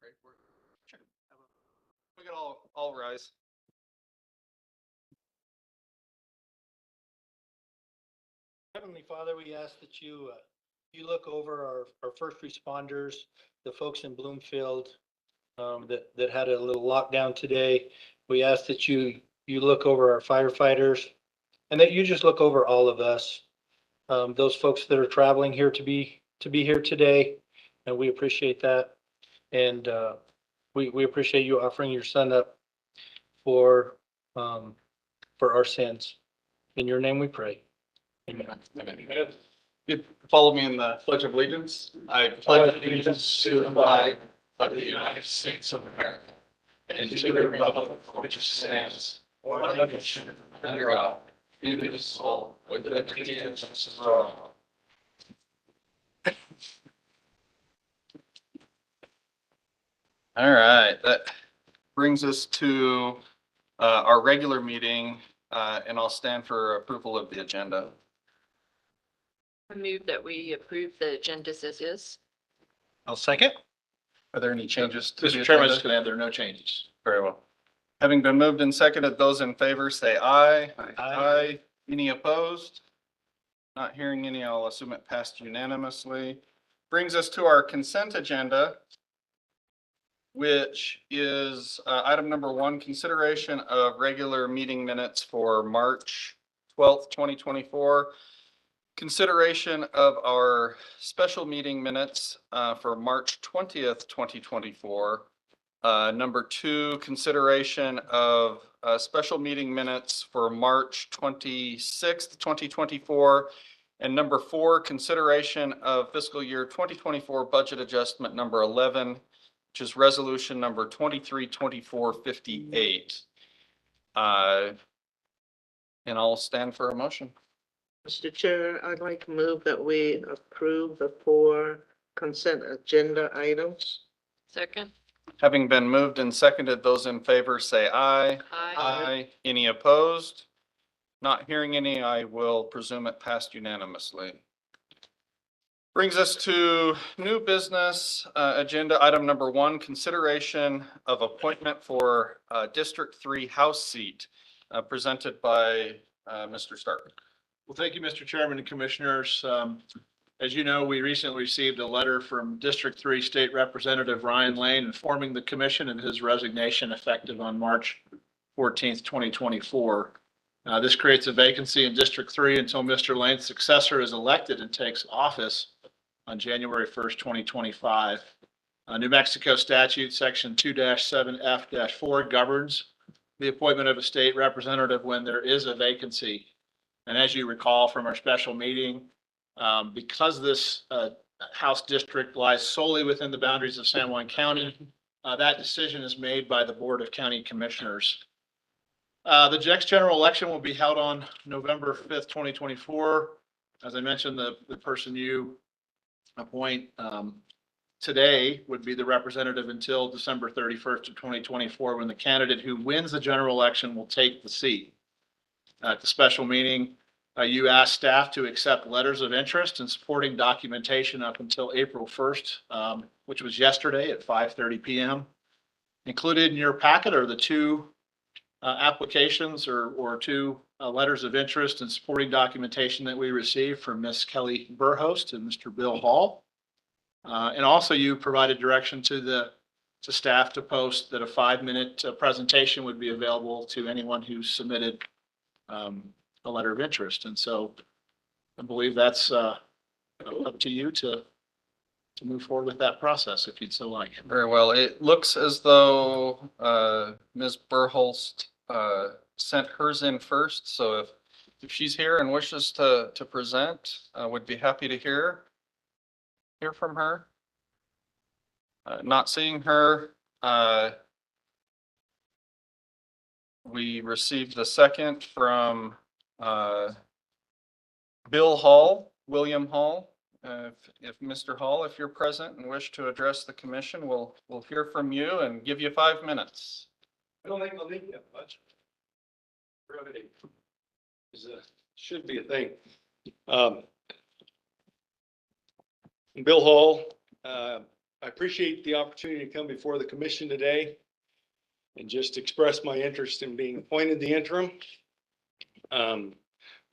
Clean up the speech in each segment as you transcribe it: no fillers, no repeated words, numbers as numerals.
pray for it? Sure. We could all rise. Heavenly Father, we ask that you look over our first responders, the folks in Bloomfield that had a little lockdown today. We ask that you look over our firefighters and that you just look over all of us, those folks that are traveling here to be here today, and we appreciate that. And we appreciate you offering your son up for our sins. In your name we pray. Amen. Amen. You'd follow me in the Pledge of Allegiance. I pledge allegiance to the flag of the United States of America and to the republic for which it stands, one nation, under God, indivisible, with liberty and justice for all. All right, that brings us to our regular meeting, and I'll stand for approval of the agenda. I move that we approve the agenda as is. I'll second. Are there any changes to the Mr. Chairman, I'm agenda? just going to add there are no changes. Very well. Having been moved and seconded, those in favor say aye. Aye. Any opposed? Not hearing any, I'll assume it passed unanimously. Brings us to our consent agenda, which is item number 1, consideration of regular meeting minutes for March 12th, 2024. Consideration of our special meeting minutes for March 20th, 2024. Number 2, consideration of special meeting minutes for March 26th, 2024. And number 4, consideration of fiscal year 2024 budget adjustment number 11, which is resolution number 232458. And I'll stand for a motion. Mr. Chair, I'd like to move that we approve the 4 consent agenda items. Second. Having been moved and seconded, those in favor say aye. Aye. Any opposed? Not hearing any, I will presume it passed unanimously. Brings us to new business agenda item number 1, consideration of appointment for District 3 House seat presented by Mr. Stark. Well, thank you, Mr. Chairman and Commissioners. As you know, we recently received a letter from District 3 State Representative Ryan Lane informing the commission of his resignation effective on March 14th, 2024. This creates a vacancy in District 3 until Mr. Lane's successor is elected and takes office on January 1st, 2025. New Mexico statute section 2-7F-4 governs the appointment of a state representative when there is a vacancy. And as you recall from our special meeting, because this House district lies solely within the boundaries of San Juan County, that decision is made by the Board of County Commissioners. The next general election will be held on November 5th, 2024. As I mentioned, the person you appoint today would be the representative until December 31st of 2024, when the candidate who wins the general election will take the seat. At the special meeting, you asked staff to accept letters of interest and supporting documentation up until April 1st, which was yesterday at 5:30 p.m. Included in your packet are the 2 applications or 2 letters of interest and supporting documentation that we received from Ms. Kelly Burhost and Mr. Bill Hall. And also you provided direction to staff to post that a 5-minute presentation would be available to anyone who submitted a letter of interest. And so I believe that's up to you to move forward with that process if you'd so like. Very well. It looks as though Ms. Burholst sent hers in first. So if she's here and wishes to present, would be happy to hear from her. Not seeing her. We received the second from Bill Hall, William Hall. If Mr. Hall, if you're present and wish to address the commission, we'll hear from you and give you 5 minutes. I don't think I'll need that much. Brevity should be a thing. Bill Hall, I appreciate the opportunity to come before the commission today and just express my interest in being appointed the interim. I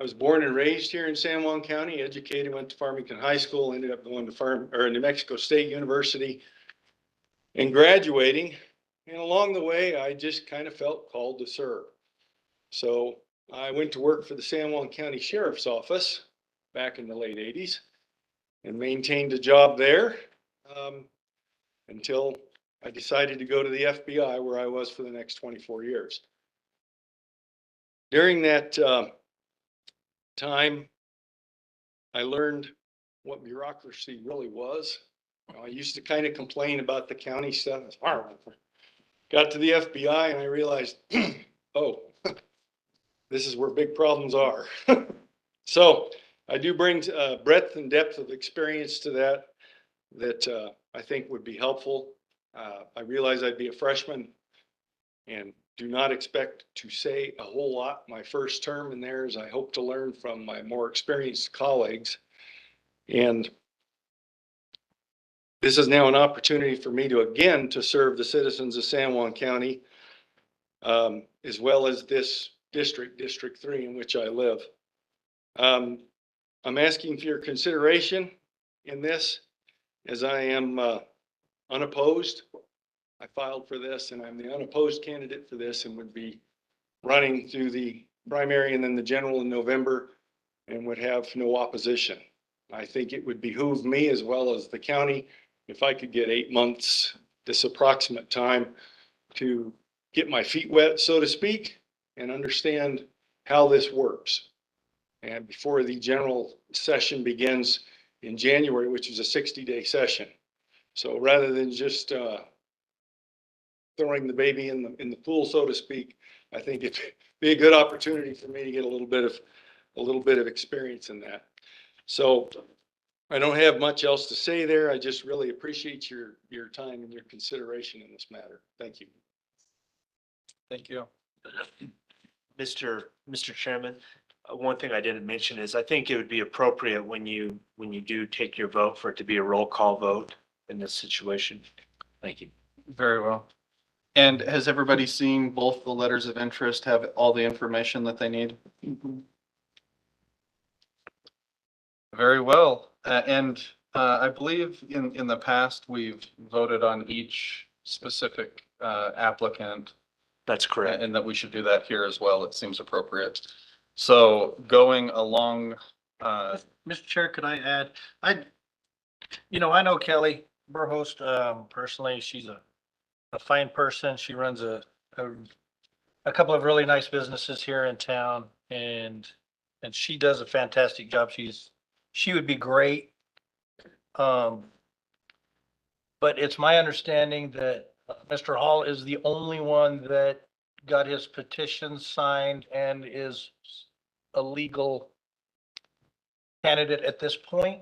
was born and raised here in San Juan County, educated, went to Farmington High School, ended up going to New Mexico State University and graduating. And along the way, I just kind of felt called to serve. So I went to work for the San Juan County Sheriff's Office back in the late 80s and maintained a job there until I decided to go to the FBI, where I was for the next 24 years. During that time, I learned what bureaucracy really was. I used to kind of complain about the county stuff. Got to the FBI and I realized, oh, this is where big problems are. So I do bring breadth and depth of experience to that I think would be helpful. I realize I'd be a freshman and do not expect to say a whole lot my first term in there, as I hope to learn from my more experienced colleagues. And this is now an opportunity for me to serve the citizens of San Juan County, as well as this district, District 3, in which I live. I'm asking for your consideration in this, as I am unopposed. I filed for this and I'm the unopposed candidate for this and would be running through the primary and then the general in November and would have no opposition. I think it would behoove me as well as the county if I could get 8 months, this approximate time, to get my feet wet, so to speak, and understand how this works. And before the general session begins in January, which is a 60-day session. So rather than just throwing the baby in the pool, so to speak, I think it'd be a good opportunity for me to get a little bit of experience in that. So I don't have much else to say there. I just really appreciate your time and your consideration in this matter. Thank you. Thank you. Mr. Chairman, one thing I didn't mention is I think it would be appropriate when you do take your vote for it to be a roll call vote in this situation. Thank you. Very well. And has everybody seen both the letters of interest, have all the information that they need? Very well. And I believe in the past, we've voted on each specific applicant. That's correct. And that we should do that here as well. It seems appropriate. So going along, Mr. Chair, could I add, I know Kelly Burhost, personally. She's a fine person. She runs a couple of really nice businesses here in town, and she does a fantastic job. She would be great. But it's my understanding that Mr. Hall is the only one that got his petition signed and is a legal candidate at this point.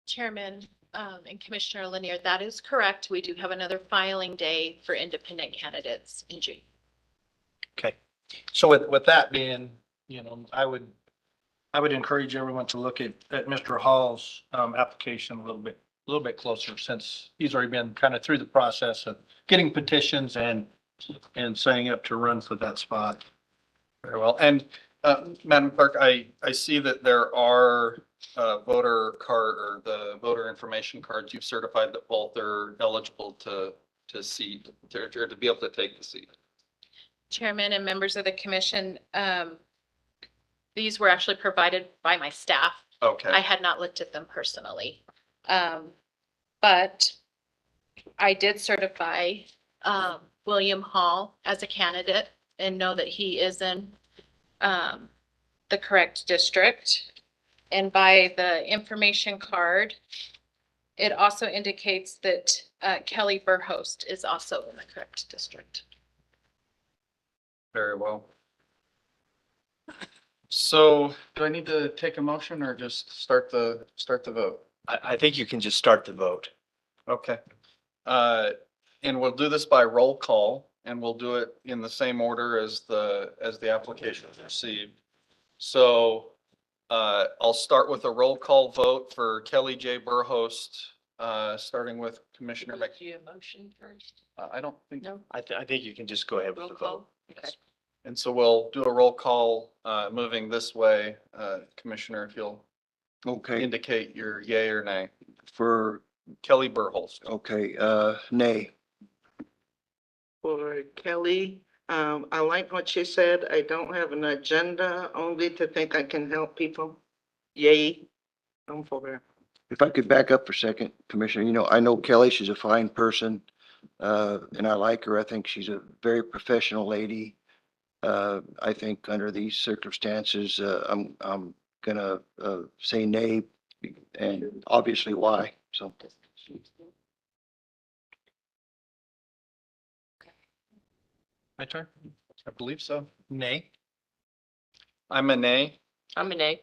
Chairman, and Commissioner Lanier, that is correct. We do have another filing day for independent candidates in June. Okay. So with that being, I would encourage everyone to look at Mr. Hall's application a little bit closer, since he's already been kind of through the process of getting petitions and signing up to run for that spot. very well. And Madam Clerk, I see that there are voter card or the voter information cards. You've certified that both are eligible to seat or to be able to take the seat. Chairman and members of the commission, these were actually provided by my staff. Okay. I had not looked at them personally. But I did certify William Hall as a candidate and know that he is in the correct district. And by the information card, it also indicates that Kelly Burhost is also in the correct district. Very well. So do I need to take a motion or just start the vote? I think you can just start the vote. Okay. And we'll do this by roll call, and we'll do it in the same order as the application is received. So I'll start with a roll call vote for Kelly J. Burhost starting with Commissioner Mc. you a motion first? I don't think. No? I think you can just go ahead with Roll the vote. call? Okay. And so we'll do a roll call, moving this way. Commissioner, if you'll Okay, indicate your yay or nay. for, Kelly Burholst. okay, nay. For Kelly, I like what she said. I don't have an agenda, only to think I can help people. Yay. I'm for her. If I could back up for a second, Commissioner, I know Kelly, she's a fine person, and I like her. I think she's a very professional lady. I think under these circumstances, I'm gonna, say nay, and obviously why, so. My turn? I believe so. Nay. I'm a nay. I'm a nay.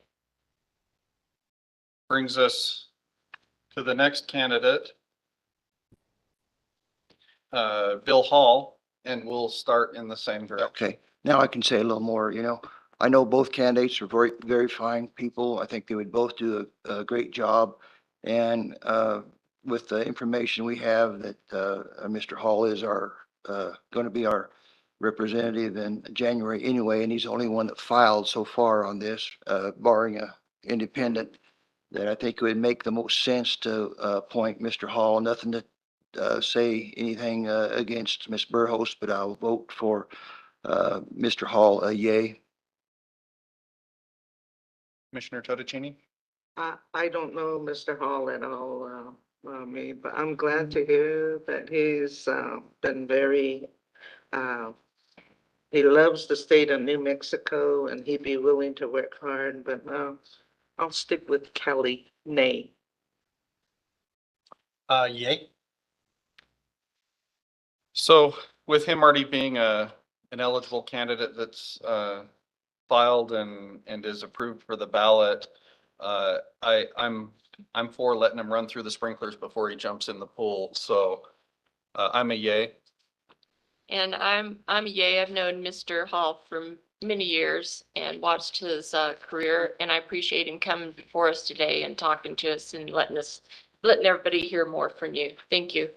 Brings us to the next candidate. Bill Hall, and we'll start in the same direction. Okay, now I can say a little more, I know both candidates are very, very fine people. I think they would both do a great job. And, with the information we have that, Mr. Hall is going to be our representative in January anyway, and he's the only one that filed so far on this, barring a independent, that I think it would make the most sense to, appoint Mr. Hall. Nothing to, say anything, against Ms. Burhost, but I'll vote for, Mr. Hall, a yay. Commissioner Totticini? I don't know Mr. Hall at all, but I'm glad to hear that he's, been very, he loves the state of New Mexico and he'd be willing to work hard, but, I'll stick with Kelly, nay. Yay. So with him already being an eligible candidate that's filed and is approved for the ballot, I'm for letting him run through the sprinklers before he jumps in the pool. So I'm a yay. And I'm a yay. I've known Mr. Hall for many years and watched his career, and I appreciate him coming before us today and talking to us and letting everybody hear more from you. Thank you.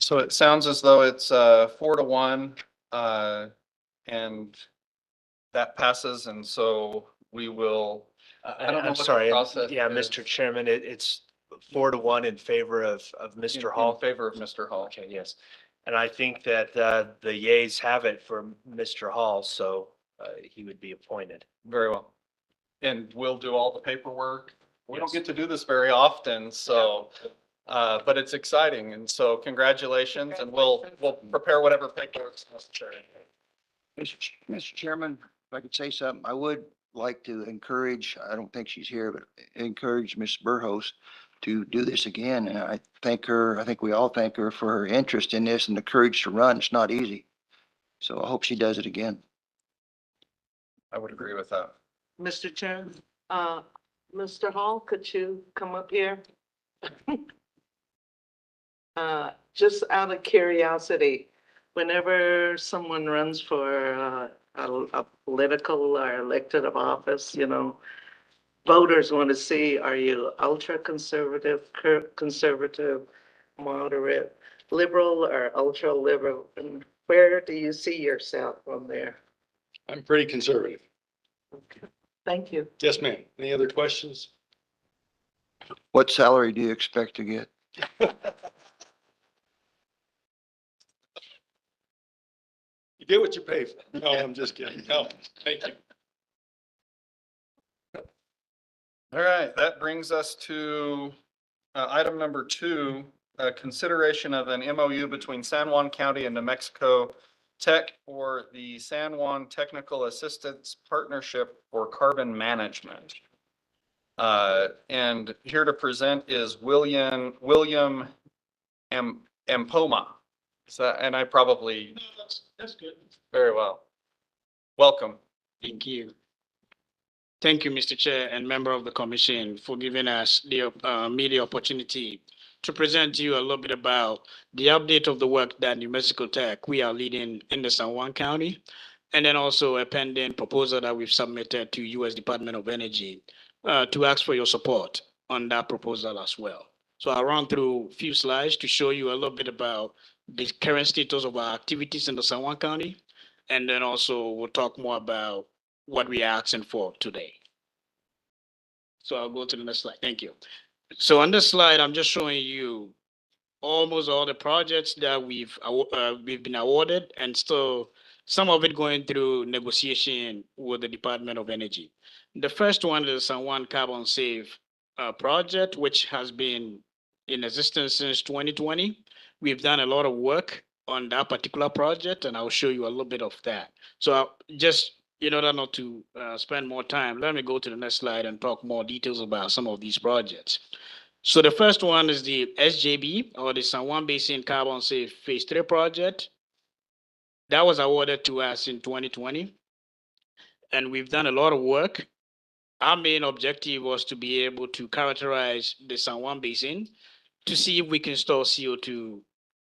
So it sounds as though it's 4-1, and that passes. And so we will. I don't know I'm what the sorry. process Yeah, is. Mr. Chairman, it's 4-1 in favor of Mr. Hall. In favor of Mr. Hall. Okay, yes. And I think that the yays have it for Mr. Hall, so he would be appointed. Very well. And we'll do all the paperwork. We don't Yes. get to do this very often, so, but it's exciting. And so congratulations, and we'll prepare whatever paperwork's necessary. Mr. Chairman, if I could say something, I would like to encourage, I don't think she's here, but encourage Ms. Burhost to do this again. And I thank her, I think we all thank her for her interest in this and the courage to run. It's not easy. So I hope she does it again. I would agree with that. Mr. Chair, Mr. Hall, could you come up here? Just out of curiosity, whenever someone runs for a political or elected of office, voters want to see, are you ultra conservative, conservative, moderate, liberal, or ultra liberal? And where do you see yourself on there? I'm pretty conservative. Okay. Thank you. Yes, ma'am. Any other questions? What salary do you expect to get? You get what you pay for. No, I'm just kidding. No, thank you. All right, that brings us to item number 2, consideration of an MOU between San Juan County and New Mexico Tech for the San Juan Technical Assistance Partnership for Carbon Management. And here to present is William Ampoma. So, and I probably. That's good. Very well. Welcome. Thank you. Thank you, Mr. Chair and member of the commission for giving us the media opportunity to present to you a little bit about the update of the work that New Mexico Tech we are leading in the San Juan County, and then also a pending proposal that we've submitted to U.S. Department of Energy to ask for your support on that proposal as well. So I'll run through a few slides to show you a little bit about the current status of our activities in the San Juan County. And then also we'll talk more about what we are asking for today. So I'll go to the next slide. Thank you. So on this slide, I'm just showing you almost all the projects that we've been awarded, and still some of it going through negotiation with the Department of Energy. The first one is the San Juan Carbon Save project, which has been in existence since 2020. We've done a lot of work on that particular project, and I'll show you a little bit of that. So just in order not to spend more time, let me go to the next slide and talk more details about some of these projects. So the first one is the SJB, or the San Juan Basin Carbon Save Phase 3 project. That was awarded to us in 2020. And we've done a lot of work. Our main objective was to be able to characterize the San Juan Basin to see if we can store CO2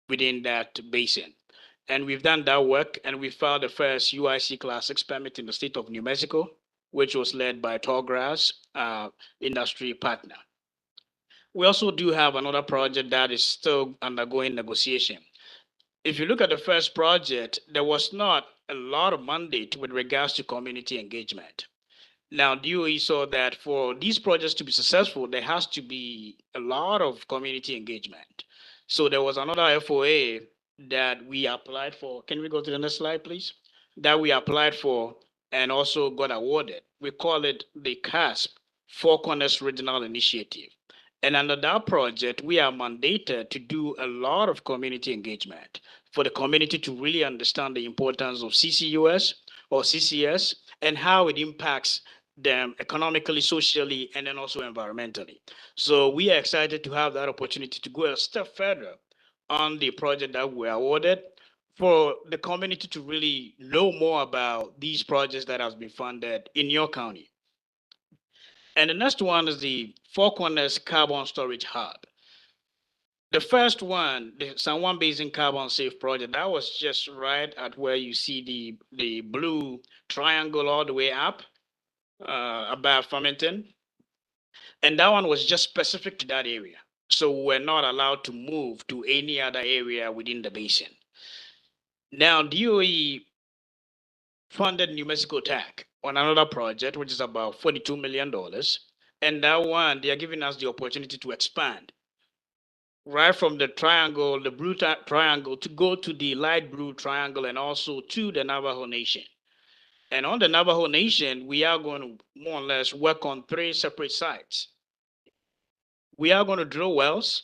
within that basin. And we've done that work, and we filed the first UIC Class 6 permit in the state of New Mexico, which was led by Tallgrass industry partner. We also do have another project that is still undergoing negotiation. If you look at the first project, there was not a lot of mandate with regards to community engagement. Now, DOE saw that for these projects to be successful, there has to be a lot of community engagement. So there was another FOA that we applied for. Can we go to the next slide, please? That we applied for and also got awarded. We call it the CASP, Four Corners Regional Initiative. And under that project, we are mandated to do a lot of community engagement for the community to really understand the importance of CCUS or CCS and how it impacts them economically, socially, and then also environmentally. So we are excited to have that opportunity to go a step further on the project that we were awarded for the community to really know more about these projects that have been funded in your county. And the next one is the Four Corners Carbon Storage Hub. The first one, the San Juan Basin Carbon Safe project, that was just right at where you see the blue triangle all the way up above Farmington. And that one was just specific to that area. So we're not allowed to move to any other area within the basin. Now, DOE funded New Mexico Tech on another project, which is about $42 million. And that one, they are giving us the opportunity to expand right from the triangle, the blue triangle, to go to the light blue triangle and also to the Navajo Nation. And on the Navajo Nation, we are going to more or less work on 3 separate sites. We are going to drill wells,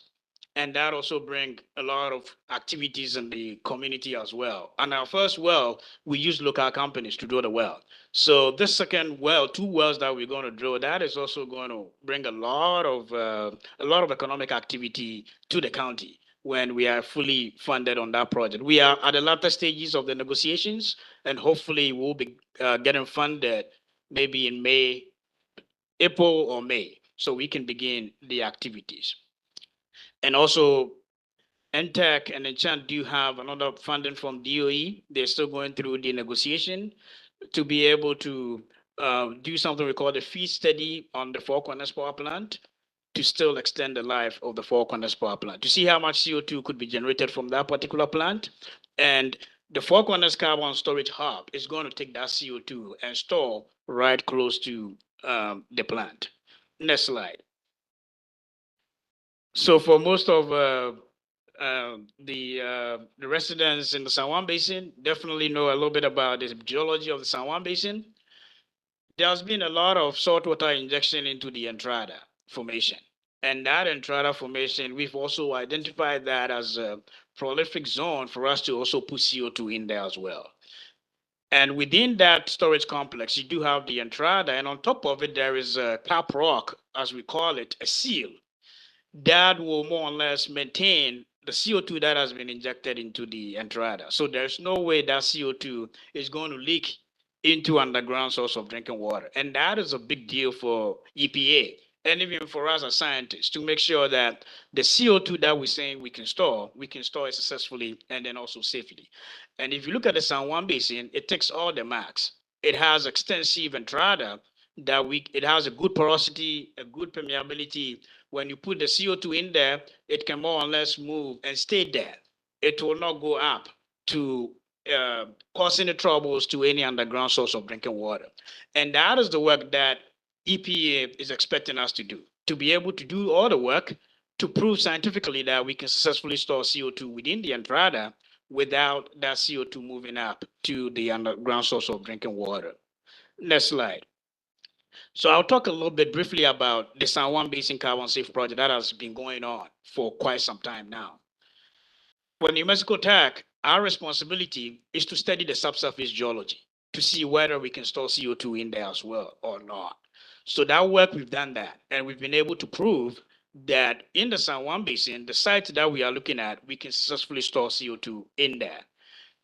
and that also bring a lot of activities in the community as well. And our first well, we use local companies to drill the well. So this second well, 2 wells that we're going to drill, that is also going to bring a lot of economic activity to the county when we are fully funded on that project. We are at the latter stages of the negotiations, and hopefully we'll be getting funded maybe in April or May, so we can begin the activities. And also, NTEC and Enchant do have another funding from DOE. They're still going through the negotiation to be able to do something we call the feed study on the Four Corners Power Plant to still extend the life of the Four Corners Power Plant, to see how much CO2 could be generated from that particular plant. And the Four Corners Carbon Storage Hub is going to take that CO2 and store right close to the plant. Next slide. So for most of the residents in the San Juan Basin definitely know a little bit about the geology of the San Juan Basin. There's been a lot of saltwater injection into the Entrada Formation. And that Entrada Formation, we've also identified that as a prolific zone for us to also put CO2 in there as well. And within that storage complex, you do have the Entrada, and on top of it, there is a cap rock, as we call it, a seal, that will more or less maintain the CO2 that has been injected into the Entrada. So there's no way that CO2 is going to leak into underground source of drinking water. And that is a big deal for EPA and even for us as scientists to make sure that the CO2 that we're saying we can store it successfully and then also safely. And if you look at the San Juan Basin, it takes all the marks. It has extensive Entrada that it has a good porosity, a good permeability, when you put the CO2 in there, it can more or less move and stay there. It will not go up to cause any troubles to any underground source of drinking water. And that is the work that EPA is expecting us to do, to be able to do all the work to prove scientifically that we can successfully store CO2 within the Entrada without that CO2 moving up to the underground source of drinking water. Next slide. So I'll talk a little bit briefly about the San Juan Basin Carbon Safe project that has been going on for quite some time now. For New Mexico TAC, our responsibility is to study the subsurface geology to see whether we can store CO2 in there as well or not. So that work, we've done that, and we've been able to prove that in the San Juan Basin, the site that we are looking at, we can successfully store CO2 in there.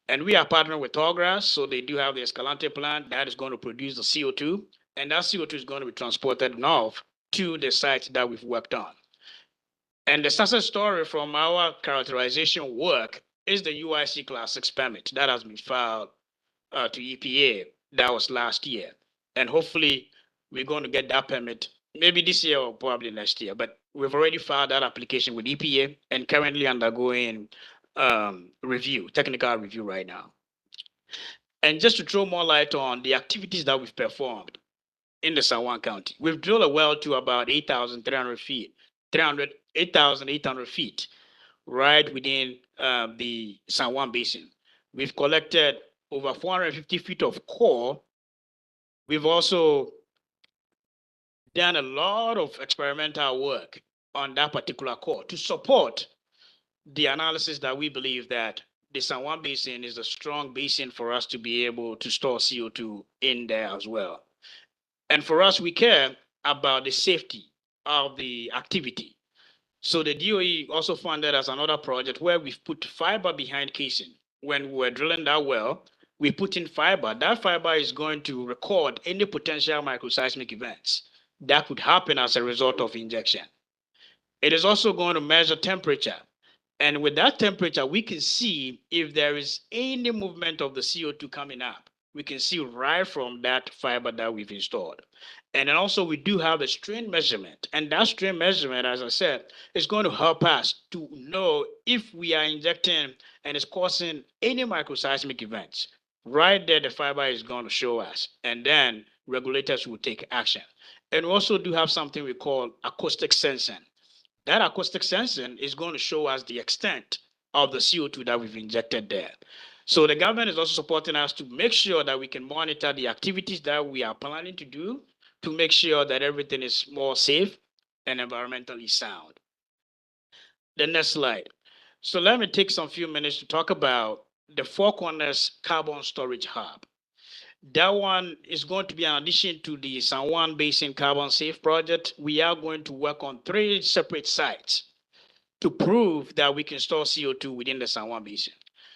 And we are partnering with Tallgrass, so they do have the Escalante plant that is going to produce the CO2, and that CO2 is going to be transported north to the site that we've worked on. And the success story from our characterization work is the UIC Class 6 permit that has been filed to EPA. That was last year. And hopefully we're going to get that permit maybe this year or probably next year. But we've already filed that application with EPA and currently undergoing technical review right now. And just to throw more light on the activities that we've performed in the San Juan County, we've drilled a well to about 8,300 feet, 8,800 feet, right within the San Juan Basin. We've collected over 450 feet of core. We've also done a lot of experimental work on that particular core to support the analysis that we believe that the San Juan Basin is a strong basin for us to be able to store CO2 in there as well. And for us, we care about the safety of the activity. So the DOE also funded us another project where we've put fiber behind casing. When we were drilling that well, we put in fiber. That fiber is going to record any potential microseismic events that could happen as a result of injection. It is also going to measure temperature. And with that temperature, we can see if there is any movement of the CO2 coming up. We can see right from that fiber that we've installed. And then also we do have a strain measurement. And that strain measurement, as I said, is going to help us to know if we are injecting and it's causing any microseismic events. Right there, the fiber is going to show us. And then regulators will take action. And we also do have something we call acoustic sensing. That acoustic sensing is going to show us the extent of the CO2 that we've injected there. So the government is also supporting us to make sure that we can monitor the activities that we are planning to do to make sure that everything is more safe and environmentally sound. The next slide. So let me take some few minutes to talk about the Four Corners Carbon Storage Hub. That one is going to be an addition to the San Juan Basin Carbon Safe project. We are going to work on 3 separate sites to prove that we can store CO2 within the San Juan Basin.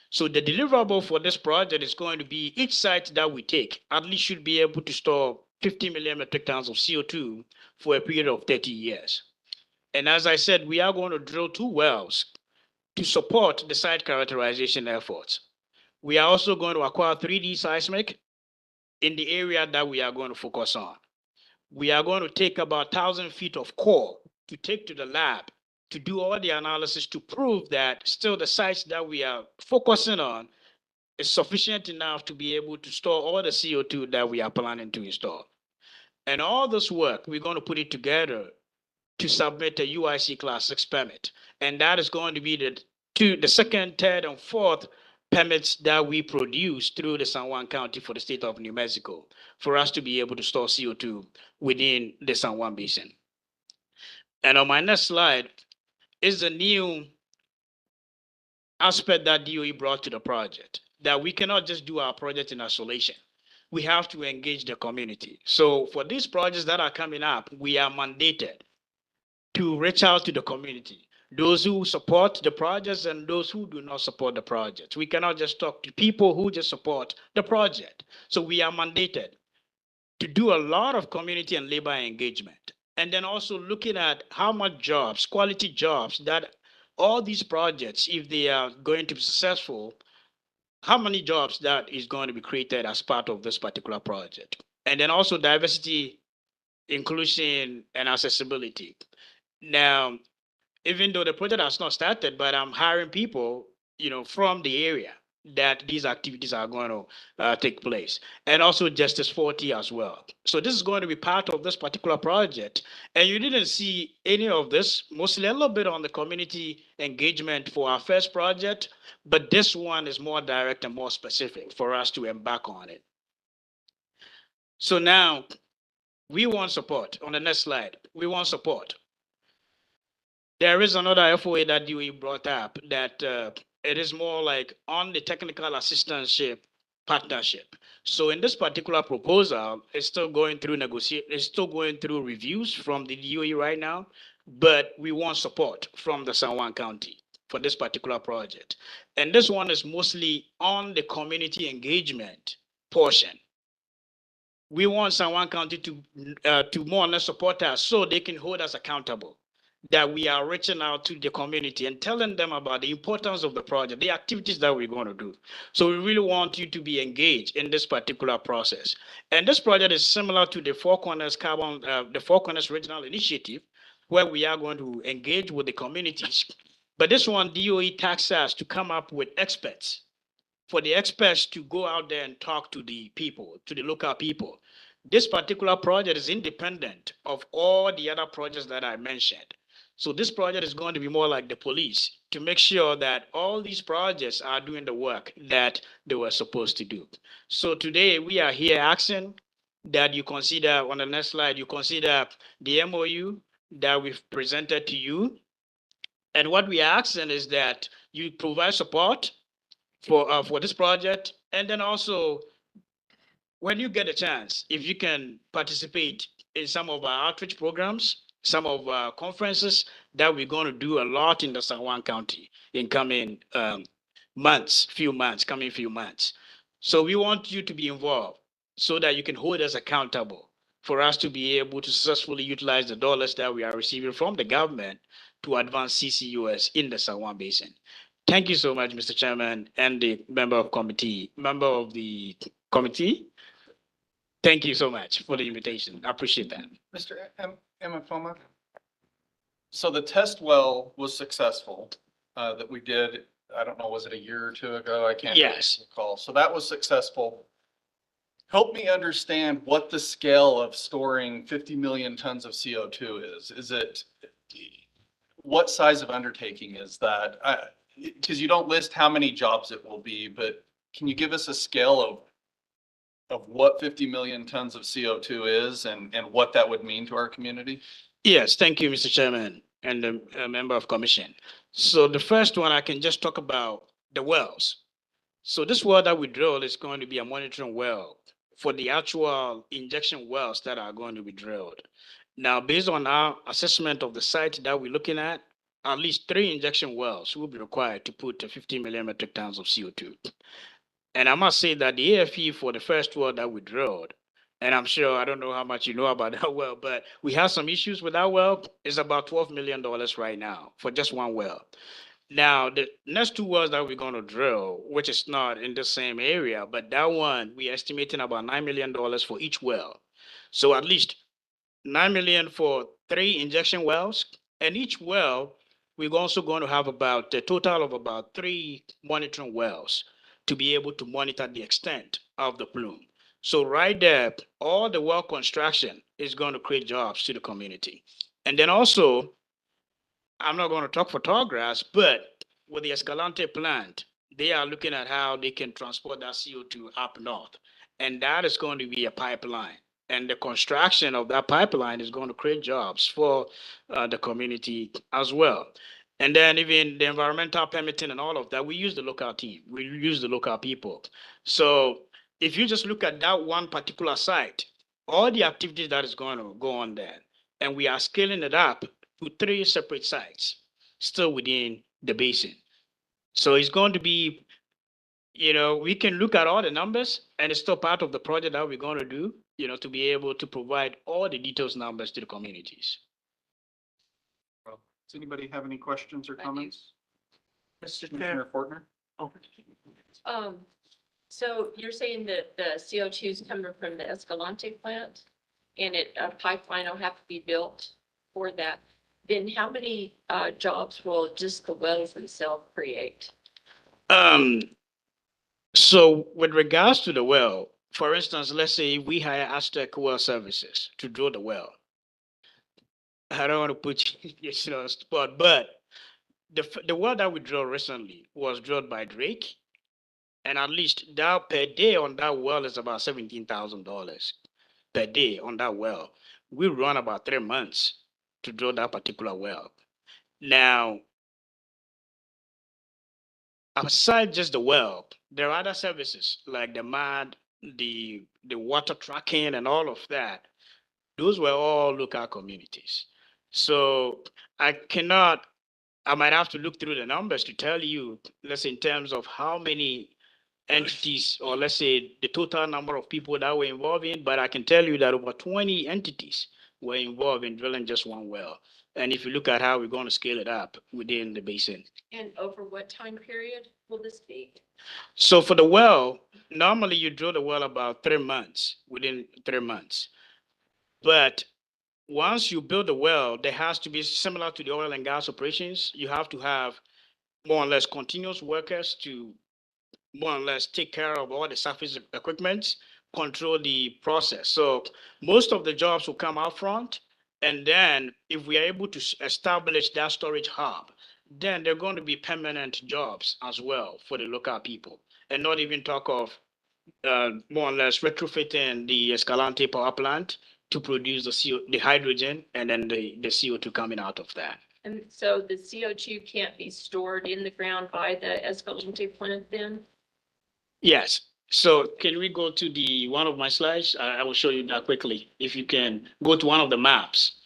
So the deliverable for this project is going to be each site that we take at least should be able to store 50 million metric tons of CO2 for a period of 30 years. And as I said, we are going to drill 2 wells to support the site characterization efforts. We are also going to acquire 3D seismic in the area that we are going to focus on. We are going to take about 1,000 feet of core to take to the lab to do all the analysis to prove that still the sites that we are focusing on is sufficient enough to be able to store all the CO2 that we are planning to install. And all this work, we're going to put it together to submit a UIC Class 6 permit. And that is going to be the second, third, and fourth permits that we produce through the San Juan County for the state of New Mexico for us to be able to store CO2 within the San Juan Basin. And on my next slide is the new aspect that DOE brought to the project, that we cannot just do our project in isolation. We have to engage the community. So for these projects that are coming up, we are mandated to reach out to the community, those who support the projects and those who do not support the project. We cannot just talk to people who just support the project. So we are mandated to do a lot of community and labor engagement. And then also looking at how much jobs, quality jobs, that all these projects, if they are going to be successful, how many jobs that is going to be created as part of this particular project. And then also diversity, inclusion, and accessibility. Now, even though the project has not started, but I'm hiring people, from the area that these activities are going to take place, and also Justice 40 as well. So this is going to be part of this particular project. And you didn't see any of this, mostly a little bit on the community engagement for our first project, but this one is more direct and more specific for us to embark on it. So now we want support. On the next slide, we want support. There is another FOA that you brought up that it is more like on the technical assistantship partnership. So in this particular proposal, it's still going through it's still going through reviews from the DOE right now, but we want support from the San Juan County for this particular project. And this one is mostly on the community engagement portion. We want San Juan County to more or less support us so they can hold us accountable, that we are reaching out to the community and telling them about the importance of the project, the activities that we're going to do. So we really want you to be engaged in this particular process. And this project is similar to the Four Corners the Four Corners Regional Initiative, where we are going to engage with the communities. But this one, DOE tasked us to come up with experts, for the experts to go out there and talk to the people, to the local people. This particular project is independent of all the other projects that I mentioned. So this project is going to be more like the police to make sure that all these projects are doing the work that they were supposed to do. So today we are here asking that you consider, on the next slide, you consider the MOU that we've presented to you. And what we are asking is that you provide support for this project, and then also when you get a chance, if you can participate in some of our outreach programs, some of our conferences that we're going to do a lot in the San Juan County in coming few months. So we want you to be involved so that you can hold us accountable for us to be able to successfully utilize the dollars that we are receiving from the government to advance CCUS in the San Juan Basin. Thank you so much, Mr. Chairman, and the member of the committee. Thank you so much for the invitation. I appreciate that. Mr. Emafoma? So the test well was successful, that we did, I don't know, was it a year or two ago? I can't Yes. recall. So that was successful. Help me understand what the scale of storing 50 million tons of CO2 is. What size of undertaking is that? Because you don't list how many jobs it will be, but can you give us a scale of what 50 million tons of CO2 is and what that would mean to our community? Yes, thank you, Mr. Chairman and the member of commission. So the first one, I can just talk about the wells. So this well that we drilled is going to be a monitoring well for the actual injection wells that are going to be drilled. Now, based on our assessment of the site that we're looking at least 3 injection wells will be required to put 50 million metric tons of CO2. And I must say that the AFE for the first well that we drilled, and I'm sure, I don't know how much you know about that well, but we have some issues with that well, is about $12 million right now for just one well. Now, the next 2 wells that we're going to drill, which is not in the same area, but that one, we're estimating about $9 million for each well. So at least 9 million for 3 injection wells, and each well, we're also going to have about a total of about 3 monitoring wells to be able to monitor the extent of the plume. So right there, all the well construction is going to create jobs to the community. And then also, I'm not going to talk for Tallgrass, but with the Escalante plant, they are looking at how they can transport that CO2 up north. And that is going to be a pipeline. And the construction of that pipeline is going to create jobs for the community as well. And then even the environmental permitting and all of that, we use the local team. We use the local people. So if you just look at that one particular site, all the activities that is going to go on there, and we are scaling it up to 3 separate sites still within the basin. So it's going to be, we can look at all the numbers and it's still part of the project that we're going to do, to be able to provide all the details numbers to the communities. Does anybody have any questions or comments? Mr. Commissioner Chair. Fortner? Oh, So you're saying that the CO2 is coming from the Escalante plant and a pipeline will have to be built for that? then how many jobs will just the wells themselves create? Um, so with regards to the well, for instance, let's say we hire Aztec Well Services to drill the well. I don't want to put you on the spot, but the well that we drilled recently was drilled by Drake, and at least that per day on that well is about $17,000 per day on that well. We run about 3 months to drill that particular well. Now, aside just the well, there are other services like the mud, the water tracking, and all of that. Those were all local communities. So I cannot. I might have to look through the numbers to tell you, let's say in terms of how many entities, or let's say the total number of people that were involved in, but I can tell you that over 20 entities were involved in drilling just one well. And if you look at how we're going to scale it up within the basin. And over what time period will this be? So for the well, normally you drill the well about 3 months, within 3 months. But once you build a well, there has to be similar to the oil and gas operations. You have to have more or less continuous workers to more or less take care of all the surface equipment, control the process. So most of the jobs will come out front. And then if we are able to establish that storage hub, then they're going to be permanent jobs as well for the local people. And not even talk of more or less retrofitting the Escalante power plant to produce the hydrogen and then the CO2 coming out of that. And so the CO2 can't be stored in the ground by the Escalante plant then? Yes. So can we go to the one of my slides? I will show you that quickly. If you can go to one of the maps.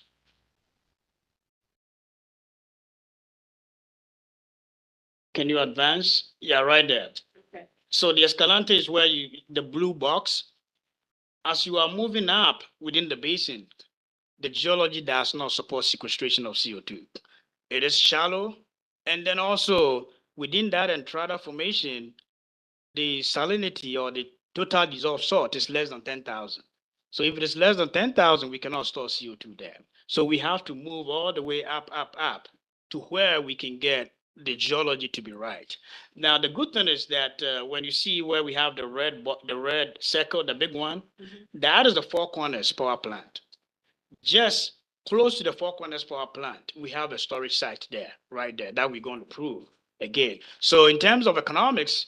Can you advance? Yeah, right there. Okay. So the Escalante is where the blue box. As you are moving up within the basin, the geology does not support sequestration of CO2. It is shallow. And then also within that Entrada formation, the salinity or the total dissolved salt is less than 10,000. So if it is less than 10,000, we cannot store CO2 there. So we have to move all the way up to where we can get the geology to be right. Now, the good thing is that when you see where we have the red circle, the big one, that is the Four Corners power plant. Just close to the Four Corners power plant, we have a storage site there, right there, that we're going to prove again. So in terms of economics,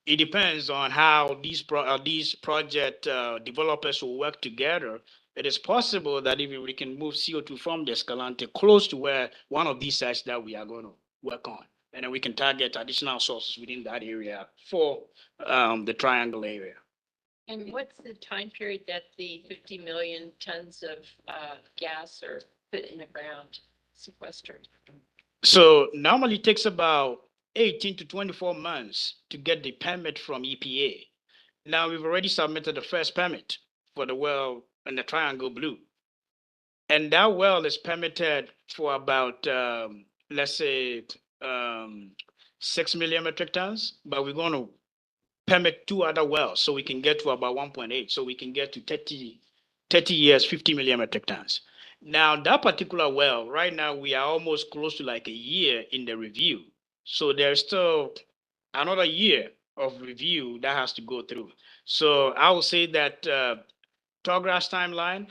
it depends on how these project developers will work together. It is possible that if we can move CO2 from the Escalante close to where one of these sites that we are going to work on, and then we can target additional sources within that area for the triangle area. And what's the time period that the 50 million tons of gas are put in the ground, sequestered? So normally it takes about 18 to 24 months to get the permit from EPA. Now we've already submitted the first permit for the well in the Triangle Blue. And that well is permitted for about, let's say, 6 million metric tons, but we're going to permit 2 other wells so we can get to about 1.8, so we can get to 30 years, 50 million metric tons. Now, that particular well, right now, we are almost close to like a year in the review. So there's still another year of review that has to go through. So I will say that Tallgrass timeline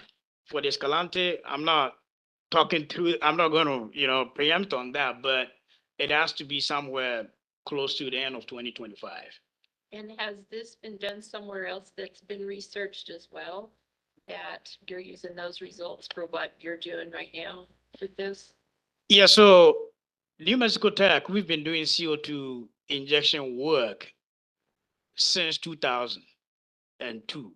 for the Escalante, I'm not going to, preempt on that, but it has to be somewhere close to the end of 2025. And has this been done somewhere else that's been researched as well? That you're using those results for what you're doing right now with this? Yeah, so New Mexico Tech, we've been doing CO2 injection work since 2002.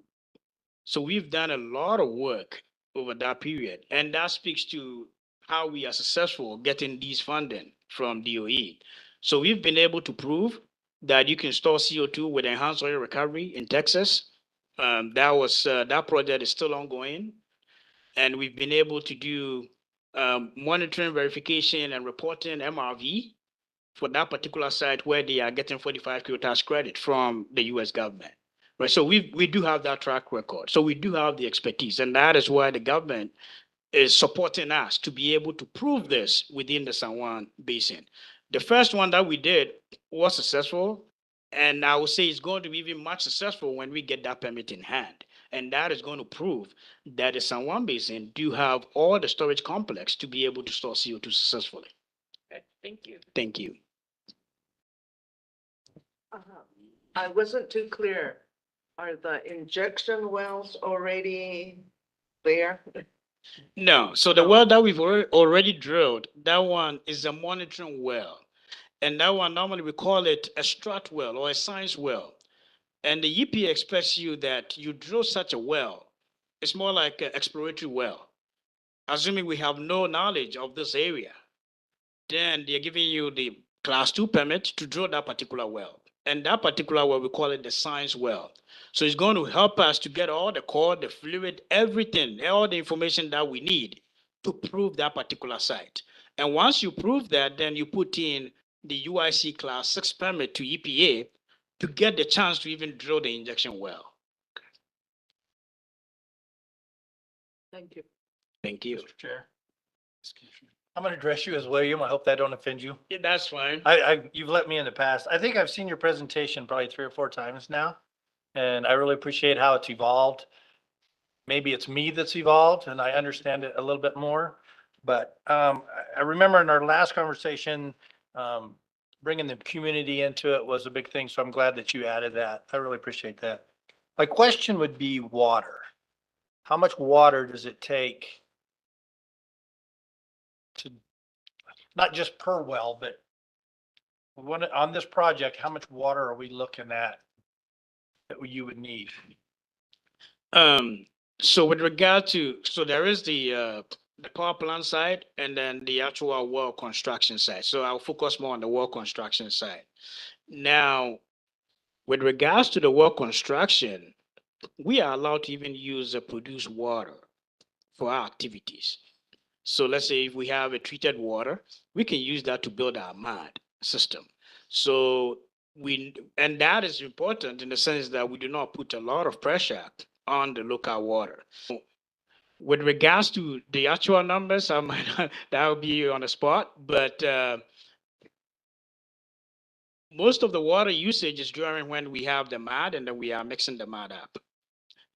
So we've done a lot of work over that period. And that speaks to how we are successful getting these funding from DOE. So we've been able to prove that you can store CO2 with enhanced oil recovery in Texas. That project is still ongoing. And we've been able to do monitoring, verification, and reporting MRV for that particular site where they are getting 45Q tax credit from the US government. Right. So we do have that track record. So we do have the expertise. And that is why the government is supporting us to be able to prove this within the San Juan Basin. The first one that we did was successful, and I would say it's going to be even much successful when we get that permit in hand. And that is going to prove that the San Juan Basin do have all the storage complex to be able to store CO2 successfully. Okay, thank you. Thank you. I wasn't too clear. Are the injection wells already there? No, so the well that we've already drilled, that one is a monitoring well. And that one, normally we call it a strat well or a science well. And the EPA expects you that you drill such a well. It's more like an exploratory well. Assuming we have no knowledge of this area, then they're giving you the class 2 permit to drill that particular well. And that particular well, we call it the science well. So it's going to help us to get all the core, the fluid, everything, all the information that we need to prove that particular site. And once you prove that, then you put in the UIC class 6 permit to EPA to get the chance to even drill the injection well. Thank you. Thank you. Mr. Chair. I'm going to address you as William. I hope that don't offend you. Yeah, that's fine. You've let me in the past. I think I've seen your presentation probably 3 or 4 times now. And I really appreciate how it's evolved. Maybe it's me that's evolved and I understand it a little bit more. But I remember in our last conversation, bringing the community into it was a big thing. So I'm glad that you added that. I really appreciate that. My question would be water. How much water does it take to, not just per well, but on this project, how much water are we looking at that you would need? So with regard to, so there is the power plant side and then the actual well construction side. So I'll focus more on the well construction side. Now, with regards to the well construction, we are allowed to even use the produced water for our activities. So let's say if we have a treated water, we can use that to build our MAD system. So and that is important in the sense that we do not put a lot of pressure on the local water. With regards to the actual numbers, I might not, that will be on the spot, but most of the water usage is during when we have the MAD and then we are mixing the MAD up.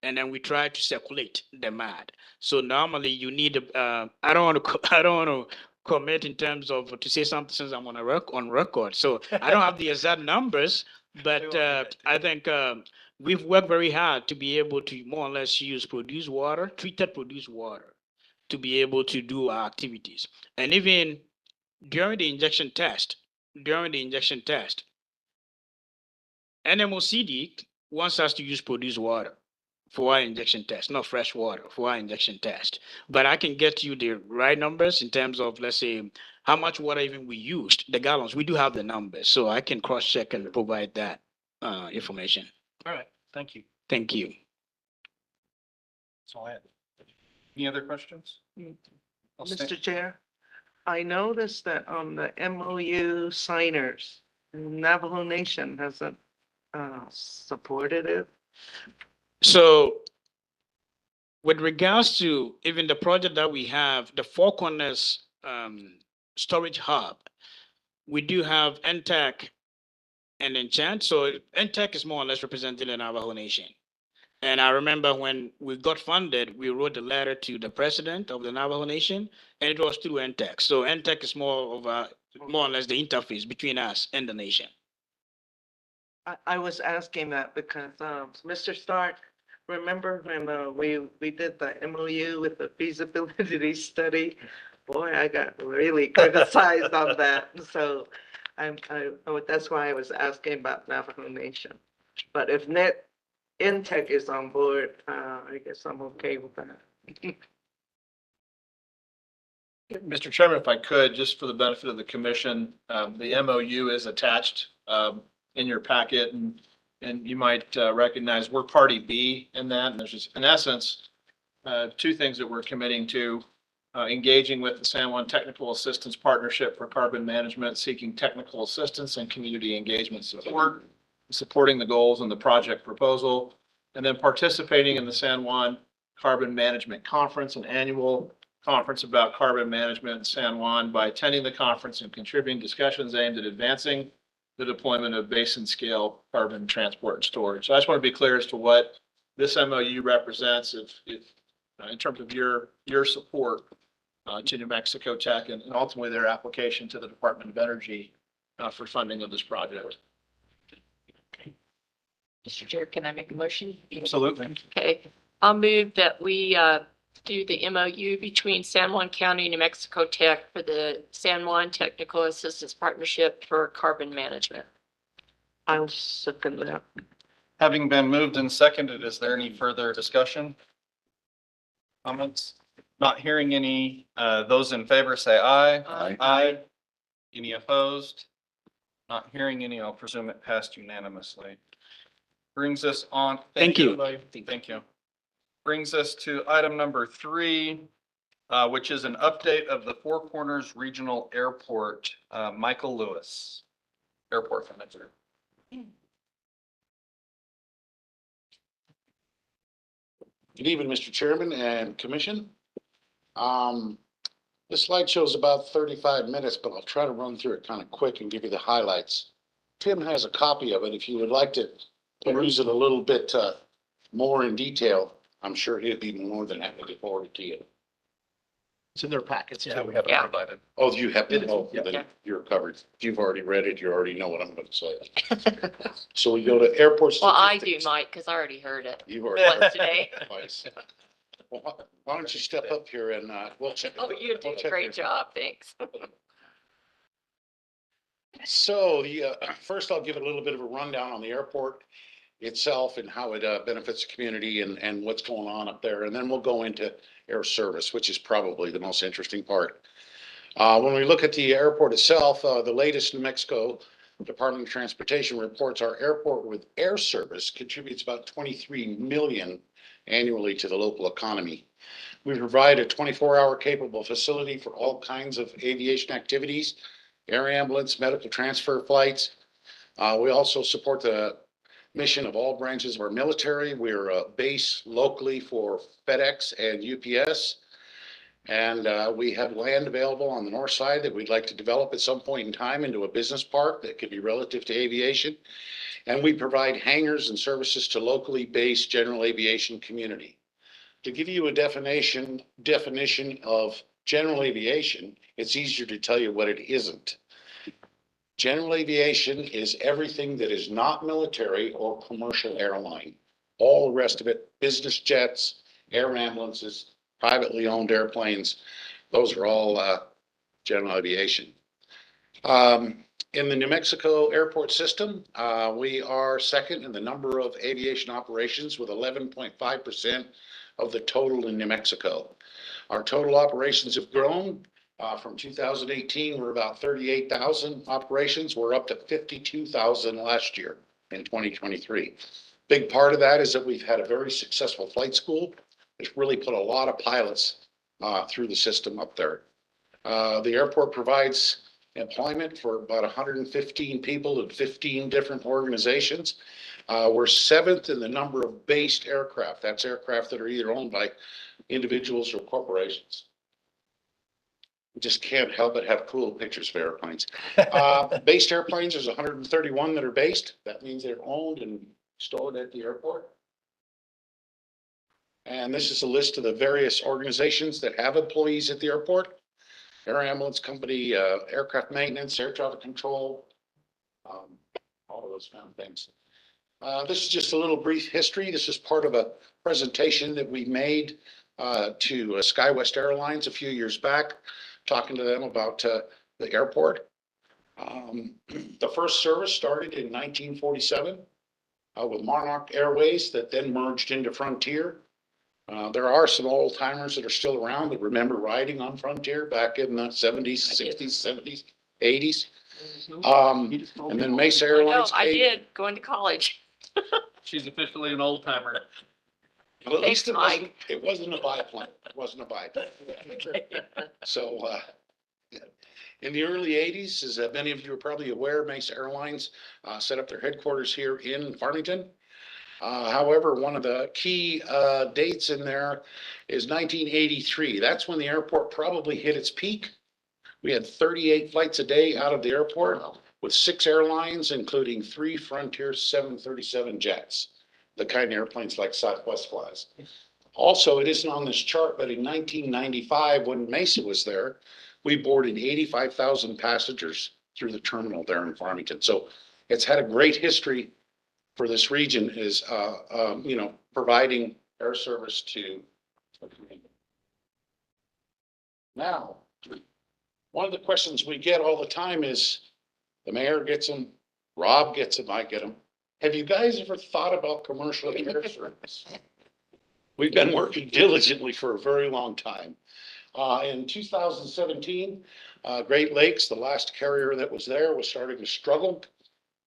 And then we try to circulate the MAD. So normally you need, I don't want to commit in terms of to say something since I'm on record. So I don't have the exact numbers, but I think we've worked very hard to be able to more or less use produced water, treated produced water, to be able to do our activities. And even during the injection test, NMOCD wants us to use produced water for our injection test, not fresh water for our injection test. But I can get you the right numbers in terms of, let's say, how much water even we used, the gallons. We do have the numbers, so I can cross-check and provide that information. All right, thank you. Thank you. That's all I had. Any other questions? I'll stand- Mr. Chair, I noticed that on the MOU signers, Navajo Nation hasn't supported it. So with regards to even the project that we have, the Four Corners storage hub, we do have NTEC and Enchant. So NTEC is more or less representing the Navajo Nation. And I remember when we got funded, we wrote a letter to the president of the Navajo Nation, and it was through NTEC. So NTEC is more or less the interface between us and the nation. I was asking that because Mr. Stark, remember when we did the MOU with the feasibility study? Boy, I got really criticized on that. So that's why I was asking about Navajo Nation. But if NTEC is on board, I guess I'm okay with that. Mr. Chairman, if I could, just for the benefit of the commission, the MOU is attached in your packet, and you might recognize we're party B in that. And there's just, in essence, 2 things that we're committing to: engaging with the San Juan Technical Assistance Partnership for Carbon Management, seeking technical assistance and community engagement support, supporting the goals in the project proposal, and then participating in the San Juan Carbon Management Conference, an annual conference about carbon management in San Juan by attending the conference and contributing discussions aimed at advancing the deployment of basin scale carbon transport and storage. So I just want to be clear as to what this MOU represents if in terms of your support to New Mexico Tech and ultimately their application to the Department of Energy for funding of this project. Mr. Chair, can I make a motion? Absolutely. Okay, I'll move that we do the MOU between San Juan County, New Mexico Tech for the San Juan Technical Assistance Partnership for Carbon Management. I'll second that. Having been moved and seconded, is there any further discussion? Comments? Not hearing any. Those in favor say aye. Aye. Aye. Any opposed? Not hearing any, I'll presume it passed unanimously. Brings us on. Thank you. everybody. Thank you. Brings us to item number 3, which is an update of the Four Corners Regional Airport. Michael Lewis, Airport Manager. Good evening, Mr. Chairman and Commission. This slide shows about 35 minutes, but I'll try to run through it kind of quick and give you the highlights. Tim has a copy of it. If you would like to peruse it a little bit more in detail, I'm sure he'd be more than happy to forward it to you. It's in their packets. Yeah. We haven't Yeah. provided. Oh, you have, It is, oh, yeah. then you're covered. If you've already read it, you already know what I'm going to say. So we go to airport Well, I do, statistics. Mike, because I already heard it You've already. once today. Twice. Well, why don't you step up here and we'll check. Oh, you we'll did a check great your- job. Thanks. So first I'll give a little bit of a rundown on the airport itself and how it benefits the community and what's going on up there. And then we'll go into air service, which is probably the most interesting part. When we look at the airport itself, the latest New Mexico Department of Transportation reports our airport with air service contributes about 23 million annually to the local economy. We provide a 24-hour capable facility for all kinds of aviation activities, air ambulance, medical transfer flights. We also support the mission of all branches of our military. We're a base locally for FedEx and UPS. And we have land available on the north side that we'd like to develop at some point in time into a business park that could be relative to aviation. And we provide hangars and services to locally based general aviation community. To give you a definition of general aviation, it's easier to tell you what it isn't. General aviation is everything that is not military or commercial airline. All the rest of it, business jets, air ambulances, privately owned airplanes, those are all general aviation. In the New Mexico airport system, we are second in the number of aviation operations with 11.5% of the total in New Mexico. Our total operations have grown. From 2018, we're about 38,000 operations. We're up to 52,000 last year in 2023. Big part of that is that we've had a very successful flight school. It's really put a lot of pilots through the system up there. The airport provides employment for about 115 people in 15 different organizations. We're 7th in the number of based aircraft. That's aircraft that are either owned by individuals or corporations. We just can't help but have cool pictures of airplanes. Based airplanes, there's 131 that are based. That means they're owned and stored at the airport. And this is a list of the various organizations that have employees at the airport. Air ambulance company, aircraft maintenance, air traffic control, all of those kind of things. This is just a little brief history. This is part of a presentation that we made to SkyWest Airlines a few years back, talking to them about the airport. The first service started in 1947 with Monarch Airways that then merged into Frontier. There are some old timers that are still around that remember riding on Frontier back in the 70s, 60s, 70s, 80s. And then Mesa I know, Airlines. I came- did, going to college. She's officially an old timer. Well, at least Thanks, it wasn't a biplane. It wasn't a biplane. So in the early 80s, as many of you are probably aware, Mesa Airlines set up their headquarters here in Farmington. However, one of the key dates in there is 1983. That's when the airport probably hit its peak. We had 38 flights a day out of the airport with 6 airlines, including 3 Frontier 737 jets, the kind of airplanes like Southwest flies. Also, it isn't on this chart, but in 1995, when Mesa was there, we boarded 85,000 passengers through the terminal there in Farmington. So it's had a great history for this region is, providing air service to. Now, one of the questions we get all the time is, the mayor gets them, Rob gets them, I get them. Have you guys ever thought about commercial air service? We've been working diligently for a very long time. In 2017, Great Lakes, the last carrier that was there, was starting to struggle.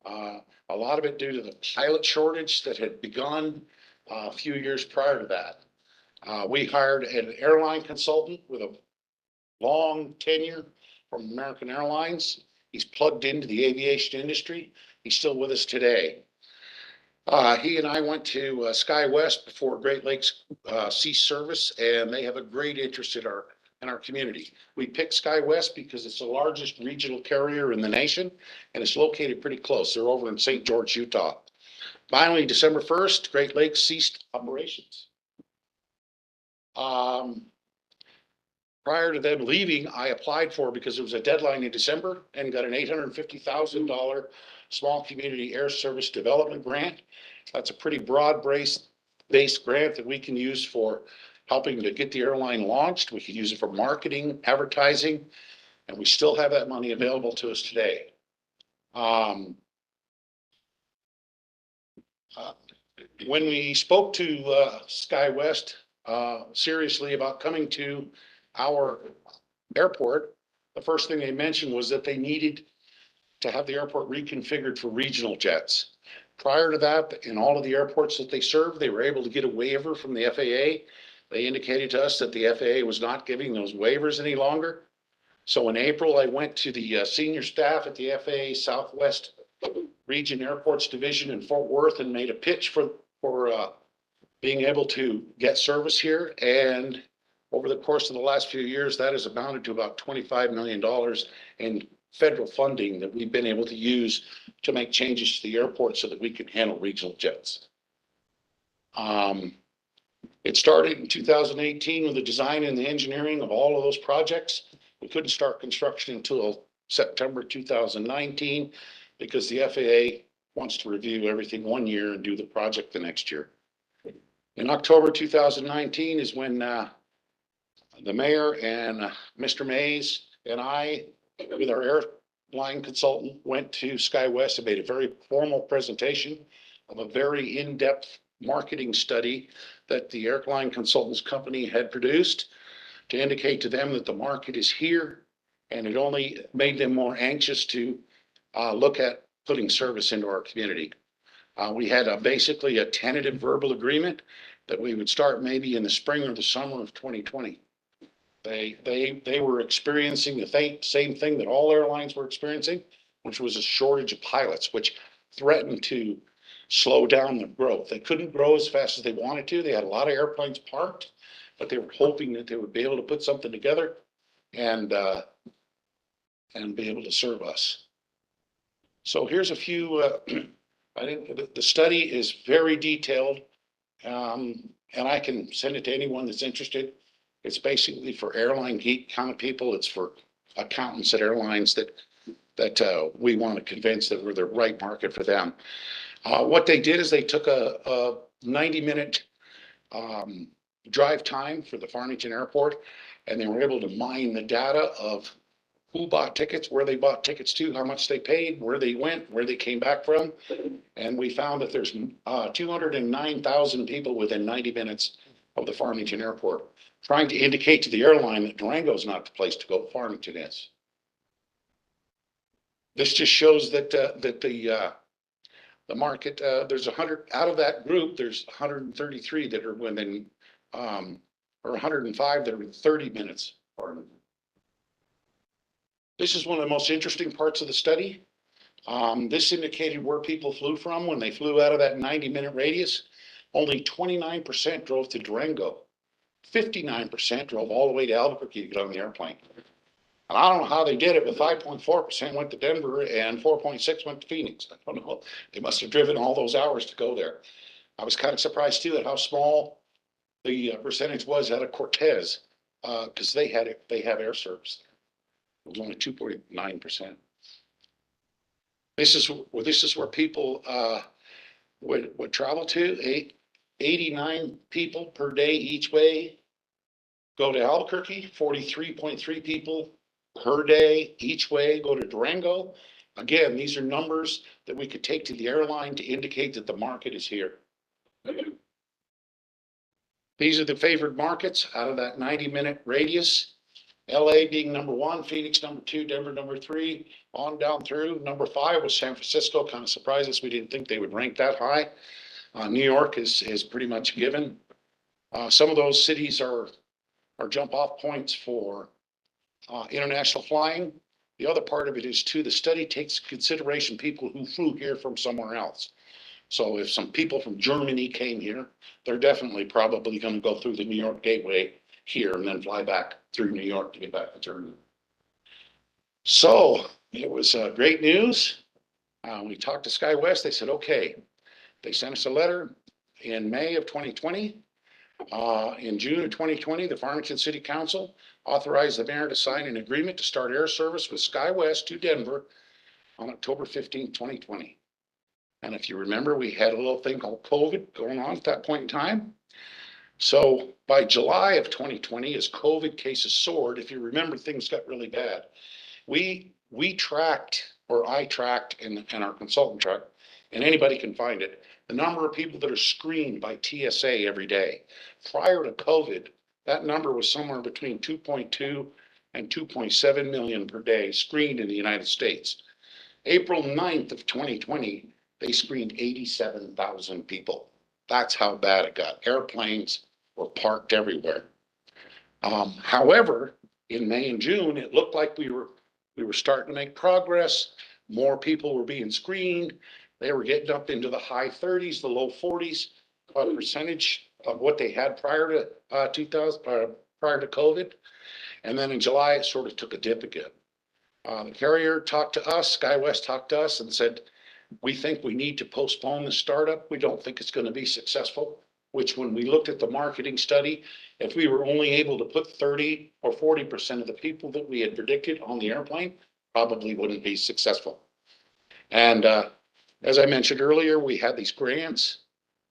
A lot of it due to the pilot shortage that had begun a few years prior to that. We hired an airline consultant with a long tenure from American Airlines. He's plugged into the aviation industry. He's still with us today. He and I went to SkyWest before Great Lakes ceased service, and they have a great interest in our community. We picked SkyWest because it's the largest regional carrier in the nation, and it's located pretty close. They're over in St. George, Utah. Finally, December 1st, Great Lakes ceased operations. Prior to them leaving, I applied for, because there was a deadline in December, and got an $850,000 small community air service development grant. That's a pretty broad-based grant that we can use for helping to get the airline launched. We could use it for marketing, advertising, and we still have that money available to us today. When we spoke to SkyWest seriously about coming to our airport, the first thing they mentioned was that they needed to have the airport reconfigured for regional jets. Prior to that, in all of the airports that they served, they were able to get a waiver from the FAA. They indicated to us that the FAA was not giving those waivers any longer. So in April, I went to the senior staff at the FAA Southwest Region Airports Division in Fort Worth and made a pitch for being able to get service here. And over the course of the last few years, that has amounted to about $25 million in federal funding that we've been able to use to make changes to the airport so that we can handle regional jets. It started in 2018 with the design and the engineering of all of those projects. We couldn't start construction until September 2019 because the FAA wants to review everything 1 year and do the project the next year. In October 2019 is when the mayor and Mr. Mays and I, with our airline consultant, went to SkyWest and made a very formal presentation of a very in-depth marketing study that the airline consultants company had produced to indicate to them that the market is here, and it only made them more anxious to look at putting service into our community. We had basically a tentative verbal agreement that we would start maybe in the spring or the summer of 2020. They were experiencing the same thing that all airlines were experiencing, which was a shortage of pilots, which threatened to slow down the growth. They couldn't grow as fast as they wanted to. They had a lot of airplanes parked, but they were hoping that they would be able to put something together and be able to serve us. So here's a few, I think the study is very detailed, and I can send it to anyone that's interested. It's basically for airline geek kind of people. It's for accountants at airlines that we want to convince that we're the right market for them. What they did is they took a 90-minute drive time for the Farmington Airport, and they were able to mine the data of who bought tickets, where they bought tickets to, how much they paid, where they went, where they came back from. And we found that there's 209,000 people within 90 minutes of the Farmington Airport, trying to indicate to the airline that Durango is not the place to go. Farmington is. This just shows that the market, there's 100 out of that group. There's 133 that are within, or 105 that are in 30 minutes. This is one of the most interesting parts of the study. This indicated where people flew from when they flew out of that 90-minute radius. Only 29% drove to Durango. 59% drove all the way to Albuquerque to get on the airplane. And I don't know how they did it, but 5.4% went to Denver and 4.6 went to Phoenix. I don't know. They must have driven all those hours to go there. I was kind of surprised too at how small the percentage was out of Cortez, because they have air service. It was only 2.9%. This is where people would travel to. 89 people per day each way go to Albuquerque. 43.3 people per day each way go to Durango. Again, these are numbers that we could take to the airline to indicate that the market is here. These are the favored markets out of that 90-minute radius. LA being number one, Phoenix number two, Denver number three, on down through. Number 5 was San Francisco. Kind of surprised us. We didn't think they would rank that high. New York is pretty much given. Some of those cities are jump off points for international flying. The other part of it is too, the study takes consideration people who flew here from somewhere else. So if some people from Germany came here, they're definitely probably going to go through the New York gateway here and then fly back through New York to get back to Germany. So it was great news. We talked to SkyWest. They said, okay. They sent us a letter in May of 2020. In June of 2020, the Farmington City Council authorized the mayor to sign an agreement to start air service with SkyWest to Denver on October 15, 2020. And if you remember, we had a little thing called COVID going on at that point in time. So by July of 2020, as COVID cases soared, if you remember, things got really bad. We tracked, or I tracked, and our consultant tracked, and anybody can find it, the number of people that are screened by TSA every day. Prior to COVID, that number was somewhere between 2.2 and 2.7 million per day screened in the United States. April 9th of 2020, they screened 87,000 people. That's how bad it got. Airplanes were parked everywhere. However, in May and June, it looked like we were starting to make progress. More people were being screened. They were getting up into the high 30s, the low 40s percentage of what they had prior to COVID. And then in July, it sort of took a dip again. The carrier talked to us, SkyWest talked to us and said, we think we need to postpone the startup. We don't think it's going to be successful, which when we looked at the marketing study, if we were only able to put 30 or 40% of the people that we had predicted on the airplane, probably wouldn't be successful. And as I mentioned earlier, we had these grants.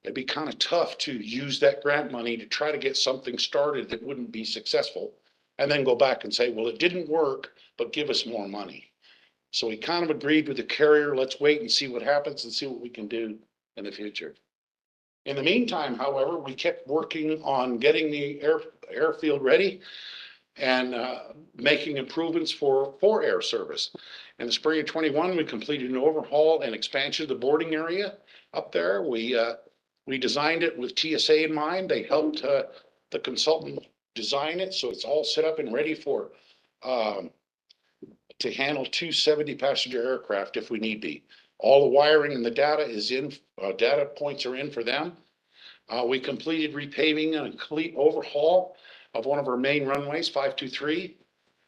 It'd be kind of tough to use that grant money to try to get something started that wouldn't be successful and then go back and say, well, it didn't work, but give us more money. So we kind of agreed with the carrier, let's wait and see what happens and see what we can do in the future. In the meantime, however, we kept working on getting the airfield ready and making improvements for air service. In the spring of 21, we completed an overhaul and expansion of the boarding area up there. We designed it with TSA in mind. They helped the consultant design it, so it's all set up and ready for to handle 270 passenger aircraft if we need be. All the wiring and the data is in, data points are in for them. We completed repaving and a complete overhaul of one of our main runways, 523.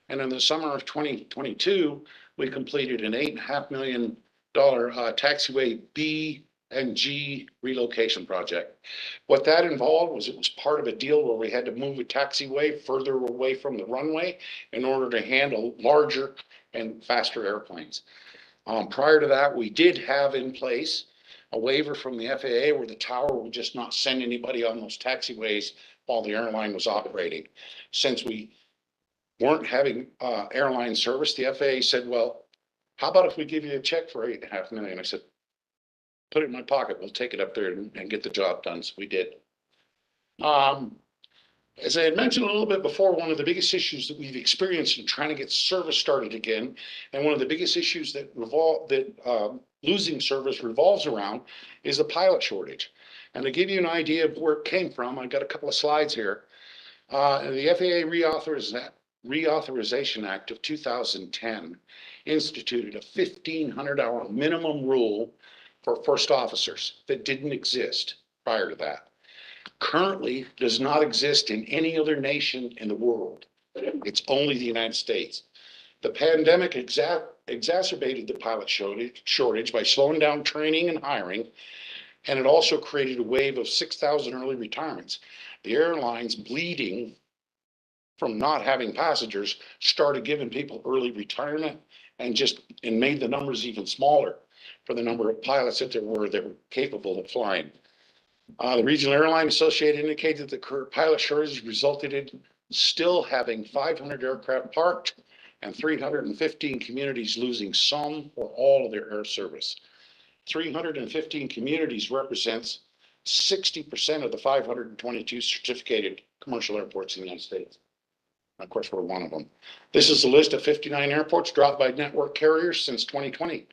And in the summer of 2022, we completed an $8.5 million taxiway B and G relocation project. What that involved was it was part of a deal where we had to move a taxiway further away from the runway in order to handle larger and faster airplanes. Prior to that, we did have in place a waiver from the FAA where the tower would just not send anybody on those taxiways while the airline was operating. Since we weren't having airline service, the FAA said, well, how about if we give you a check for $8.5 million? I said, put it in my pocket. We'll take it up there and get the job done. So we did. As I had mentioned a little bit before, one of the biggest issues that we've experienced in trying to get service started again, and one of the biggest issues that losing service revolves around is the pilot shortage. And to give you an idea of where it came from, I've got a couple of slides here. The FAA Reauthorization Act of 2010 instituted a 1,500-hour minimum rule for first officers that didn't exist prior to that. Currently does not exist in any other nation in the world. It's only the United States. The pandemic exacerbated the pilot shortage by slowing down training and hiring, and it also created a wave of 6,000 early retirements. The airlines, bleeding from not having passengers, started giving people early retirement and made the numbers even smaller for the number of pilots that were capable of flying. The Regional Airline Association indicated the current pilot shortage resulted in still having 500 aircraft parked and 315 communities losing some or all of their air service. 315 communities represents 60% of the 522 certificated commercial airports in the United States. Of course, we're one of them. This is a list of 59 airports dropped by network carriers since 2020.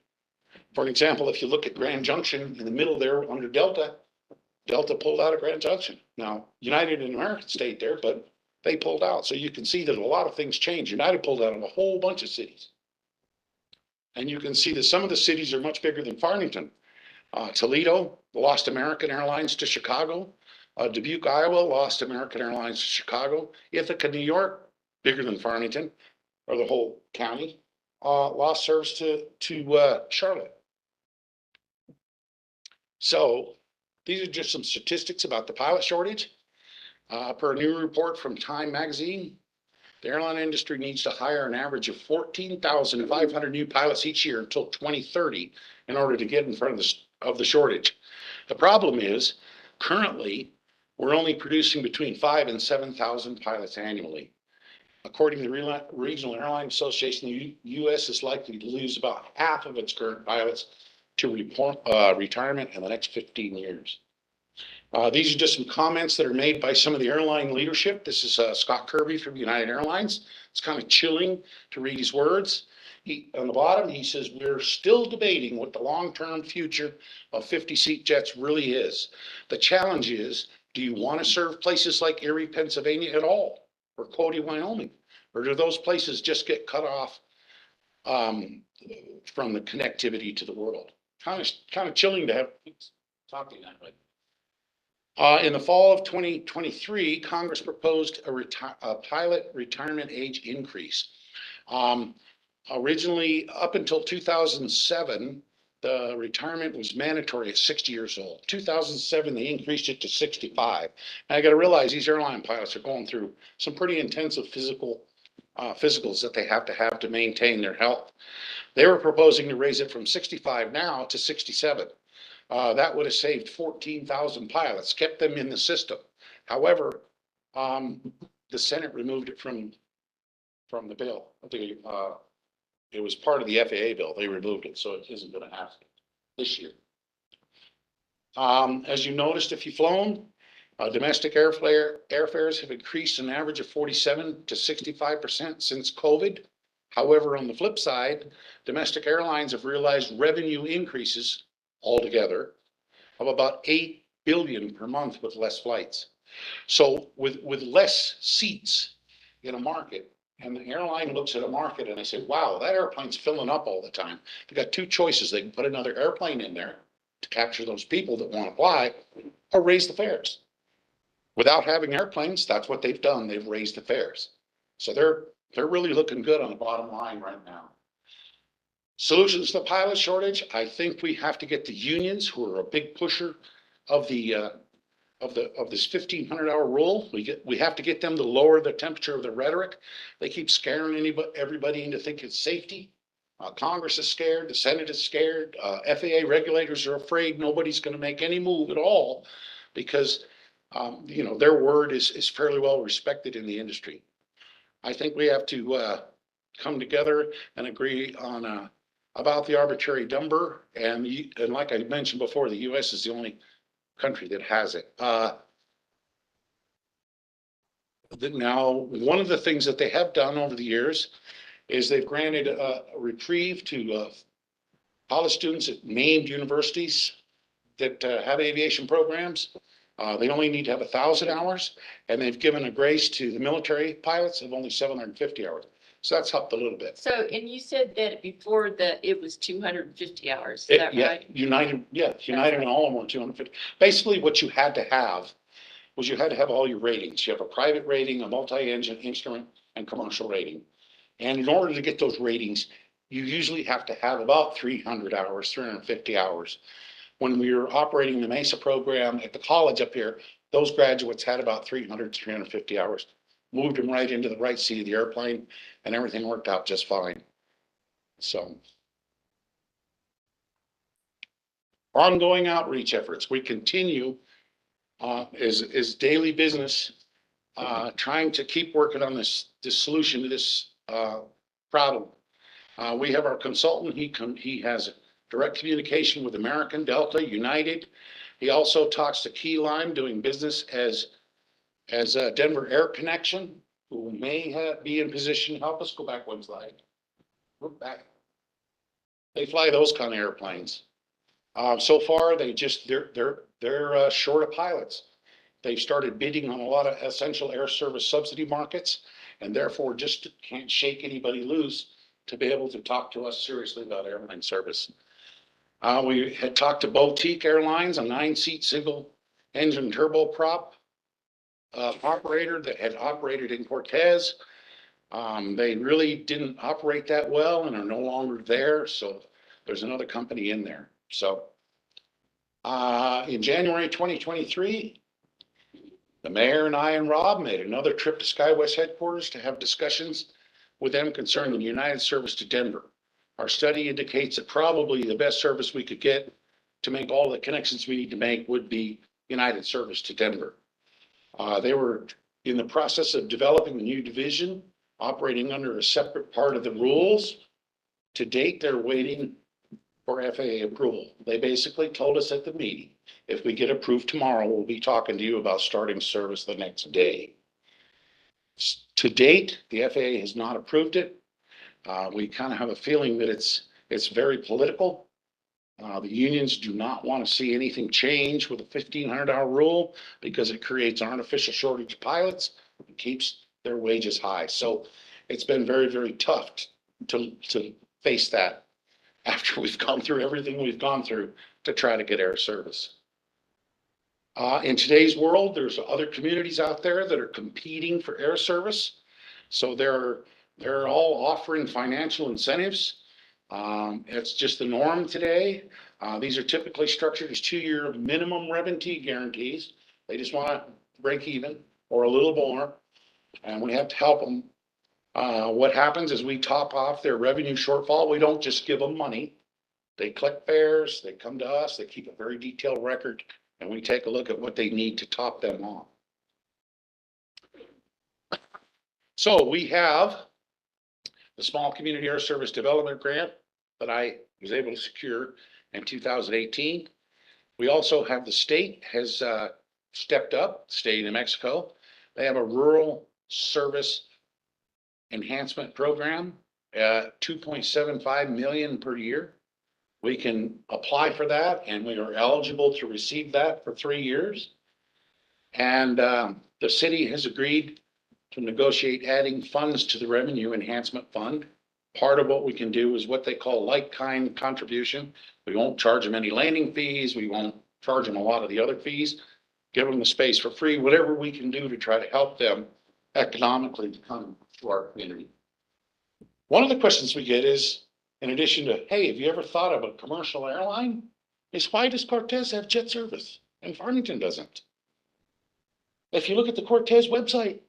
For example, if you look at Grand Junction in the middle there under Delta, Delta pulled out of Grand Junction. Now, United and American stayed there, but they pulled out. So you can see that a lot of things changed. United pulled out of a whole bunch of cities. And you can see that some of the cities are much bigger than Farmington. Toledo lost American Airlines to Chicago. Dubuque, Iowa lost American Airlines to Chicago. Ithaca, New York, bigger than Farmington, or the whole county, lost service to Charlotte. So these are just some statistics about the pilot shortage. Per a new report from Time Magazine, the airline industry needs to hire an average of 14,500 new pilots each year until 2030 in order to get in front of the shortage. The problem is, currently, we're only producing between 5,000 and 7,000 pilots annually. According to the Regional Airline Association, the U.S. is likely to lose about half of its current pilots to retirement in the next 15 years. These are just some comments that are made by some of the airline leadership. This is Scott Kirby from United Airlines. It's kind of chilling to read his words. On the bottom, he says, we're still debating what the long-term future of 50-seat jets really is. The challenge is, do you want to serve places like Erie, Pennsylvania at all? Or Cody, Wyoming? Or do those places just get cut off from the connectivity to the world? Kind of chilling to have talking that way. In the fall of 2023, Congress proposed a pilot retirement age increase. Originally, up until 2007, the retirement was mandatory at 60 years old. 2007, they increased it to 65. And I got to realize these airline pilots are going through some pretty intensive physicals that they have to maintain their health. They were proposing to raise it from 65 now to 67. That would have saved 14,000 pilots, kept them in the system. However, the Senate removed it from the bill. It was part of the FAA bill. They removed it, so it isn't going to happen this year. As you noticed, if you've flown, domestic airfares have increased an average of 47 to 65% since COVID. However, on the flip side, domestic airlines have realized revenue increases altogether of about 8 billion per month with less flights. So with less seats in a market, and the airline looks at a market and they say, wow, that airplane's filling up all the time. They got two choices. They can put another airplane in there to capture those people that want to fly, or raise the fares. Without having airplanes, that's what they've done. They've raised the fares. So they're really looking good on the bottom line right now. Solutions to the pilot shortage, I think we have to get the unions, who are a big pusher of this 1,500-hour rule. We have to get them to lower the temperature of the rhetoric. They keep scaring everybody into thinking it's safety. Congress is scared. The Senate is scared. FAA regulators are afraid nobody's going to make any move at all because their word is fairly well respected in the industry. I think we have to come together and agree on about the arbitrary number. And like I mentioned before, the U.S. is the only country that has it. Now, one of the things that they have done over the years is they've granted a reprieve to college students at named universities that have aviation programs. They only need to have 1,000 hours, and they've given a grace to the military pilots of only 750 hours. So that's helped a little bit. So, and you said that before that it was 250 hours, is that Yeah, right? United and all of them were 250. Basically, what you had to have was you had to have all your ratings. You have a private rating, a multi-engine instrument, and commercial rating. And in order to get those ratings, you usually have to have about 300 hours, 350 hours. When we were operating the MESA program at the college up here, those graduates had about 300, 350 hours. Moved them right into the right seat of the airplane, and everything worked out just fine. So. Ongoing outreach efforts. We continue is daily business, trying to keep working on this solution to this problem. We have our consultant. He has direct communication with American, Delta, United. He also talks to Key Lime, doing business as Denver Air Connection, who may be in position to help us. Go back one slide. Look back. They fly those kind of airplanes. So far, they're short of pilots. They've started bidding on a lot of essential air service subsidy markets, and therefore just can't shake anybody loose to be able to talk to us seriously about airline service. We had talked to Boutique Airlines, a 9-seat single engine turboprop operator that had operated in Cortez. They really didn't operate that well and are no longer there. So there's another company in there. So in January 2023, the mayor and I and Rob made another trip to SkyWest headquarters to have discussions with them concerning the United service to Denver. Our study indicates that probably the best service we could get to make all the connections we need to make would be United service to Denver. They were in the process of developing a new division, operating under a separate part of the rules. To date, they're waiting for FAA approval. They basically told us at the meeting, if we get approved tomorrow, we'll be talking to you about starting service the next day. To date, the FAA has not approved it. We kind of have a feeling that it's very political. The unions do not want to see anything change with a 1,500-hour rule because it creates an artificial shortage of pilots and keeps their wages high. So it's been very, very tough to face that after we've gone through everything we've gone through to try to get air service. In today's world, there's other communities out there that are competing for air service. So they're all offering financial incentives. It's just the norm today. These are typically structured as 2-year minimum revenue guarantees. They just want to break even or a little more, and we have to help them. What happens is we top off their revenue shortfall. We don't just give them money. They collect fares, they come to us, they keep a very detailed record, and we take a look at what they need to top them off. So we have the Small Community Air Service Development Grant that I was able to secure in 2018. We also have the state has stepped up, state of New Mexico. They have a rural service enhancement program, 2.75 million per year. We can apply for that, and we are eligible to receive that for 3 years. And the city has agreed to negotiate adding funds to the Revenue Enhancement Fund. Part of what we can do is what they call like-kind contribution. We won't charge them any landing fees. We won't charge them a lot of the other fees. Give them the space for free, whatever we can do to try to help them economically to come to our community. One of the questions we get is, in addition to, hey, have you ever thought of a commercial airline? Is why does Cortez have jet service and Farmington doesn't? If you look at the Cortez website,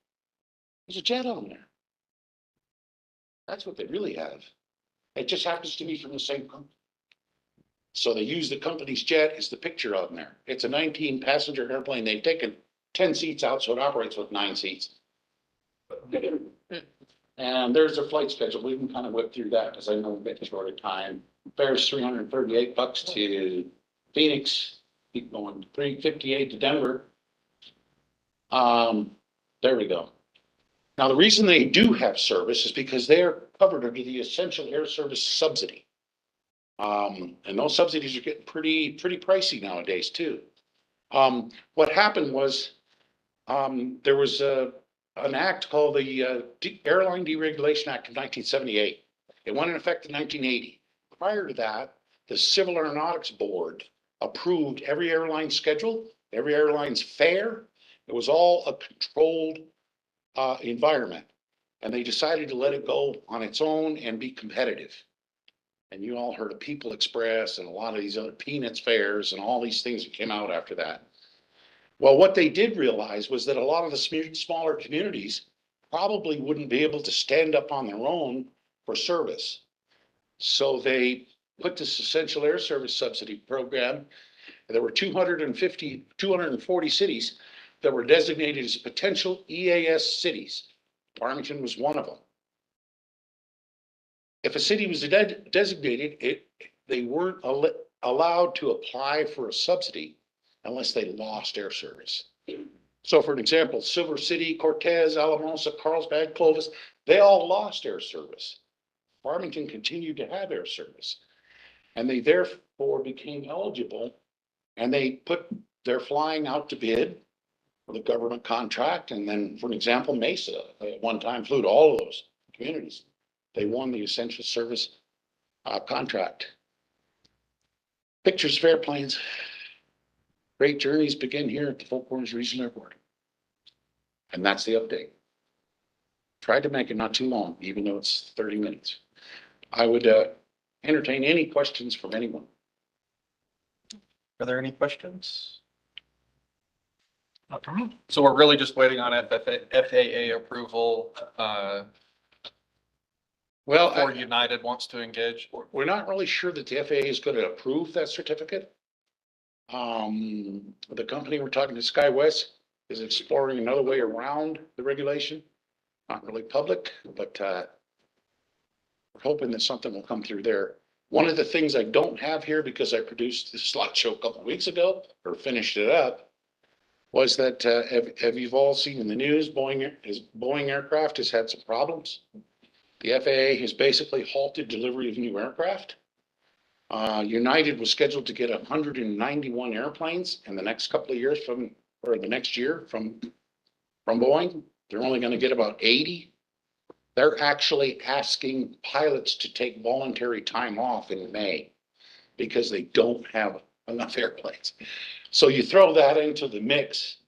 there's a jet on there. That's what they really have. It just happens to be from the same company. So they use the company's jet as the picture on there. It's a 19-passenger airplane. They've taken 10 seats out, so it operates with 9 seats. And there's their flight schedule. We can kind of whip through that because I know we're getting short of time. Fares $338 to Phoenix. Keep going. $358 to Denver. There we go. Now, the reason they do have service is because they are covered under the Essential Air Service Subsidy. And those subsidies are getting pretty pricey nowadays too. What happened was, there was an act called the Airline Deregulation Act of 1978. It went in effect in 1980. Prior to that, the Civil Aeronautics Board approved every airline schedule, every airline's fare. It was all a controlled environment. And they decided to let it go on its own and be competitive. And you all heard of People Express and a lot of these other Peanuts fares and all these things that came out after that. Well, what they did realize was that a lot of the smaller communities probably wouldn't be able to stand up on their own for service. So they put this Essential Air Service Subsidy program. There were 240 cities that were designated as potential EAS cities. Farmington was one of them. If a city was designated, they weren't allowed to apply for a subsidy unless they lost air service. So for an example, Silver City, Cortez, Alamosa, Carlsbad, Clovis, they all lost air service. Farmington continued to have air service. And they therefore became eligible, and they put their flying out to bid for the government contract. And then, for an example, Mesa at one time flew to all of those communities. They won the essential service contract. Pictures of airplanes. Great journeys begin here at the Four Corners Regional Airport. And that's the update. Tried to make it not too long, even though it's 30 minutes. I would entertain any questions from anyone. Are there any questions? So we're really just waiting on FAA approval, Well, before United wants to engage. we're not really sure that the FAA is going to approve that certificate. The company we're talking to, SkyWest, is exploring another way around the regulation. Not really public, but we're hoping that something will come through there. One of the things I don't have here, because I produced this slideshow a couple of weeks ago, or finished it up, was that have you all seen in the news, Boeing aircraft has had some problems. The FAA has basically halted delivery of new aircraft. United was scheduled to get 191 airplanes in the next couple of years or the next year from Boeing. They're only going to get about 80. They're actually asking pilots to take voluntary time off in May because they don't have enough airplanes. So you throw that into the mix,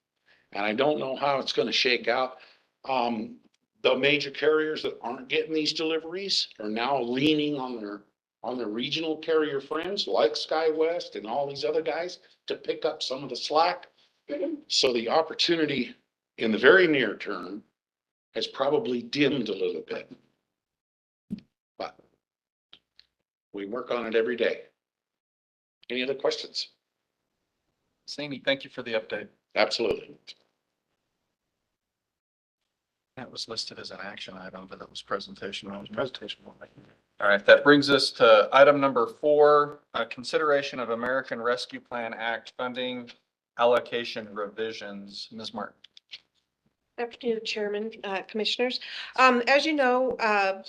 and I don't know how it's going to shake out. The major carriers that aren't getting these deliveries are now leaning on their regional carrier friends like SkyWest and all these other guys to pick up some of the slack. So the opportunity in the very near term has probably dimmed a little bit. But we work on it every day. Any other questions? Sammy, thank you for the update. Absolutely. That was listed as an action item, but that was presentation. All right, that brings us to item number 4, consideration of American Rescue Plan Act funding allocation revisions. Ms. Martin. Afternoon, Chairman, Commissioners. As you know,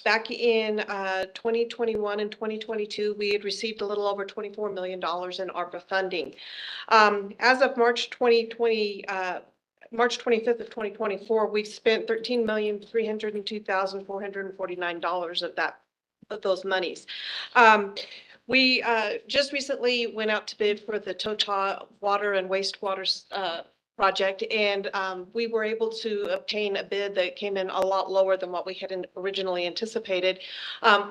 back in 2021 and 2022, we had received a little over $24 million in ARPA funding. As of March 25th of 2024, we've spent $13,302,449 of those monies. We just recently went out to bid for the Total water and wastewater project, and we were able to obtain a bid that came in a lot lower than what we had originally anticipated,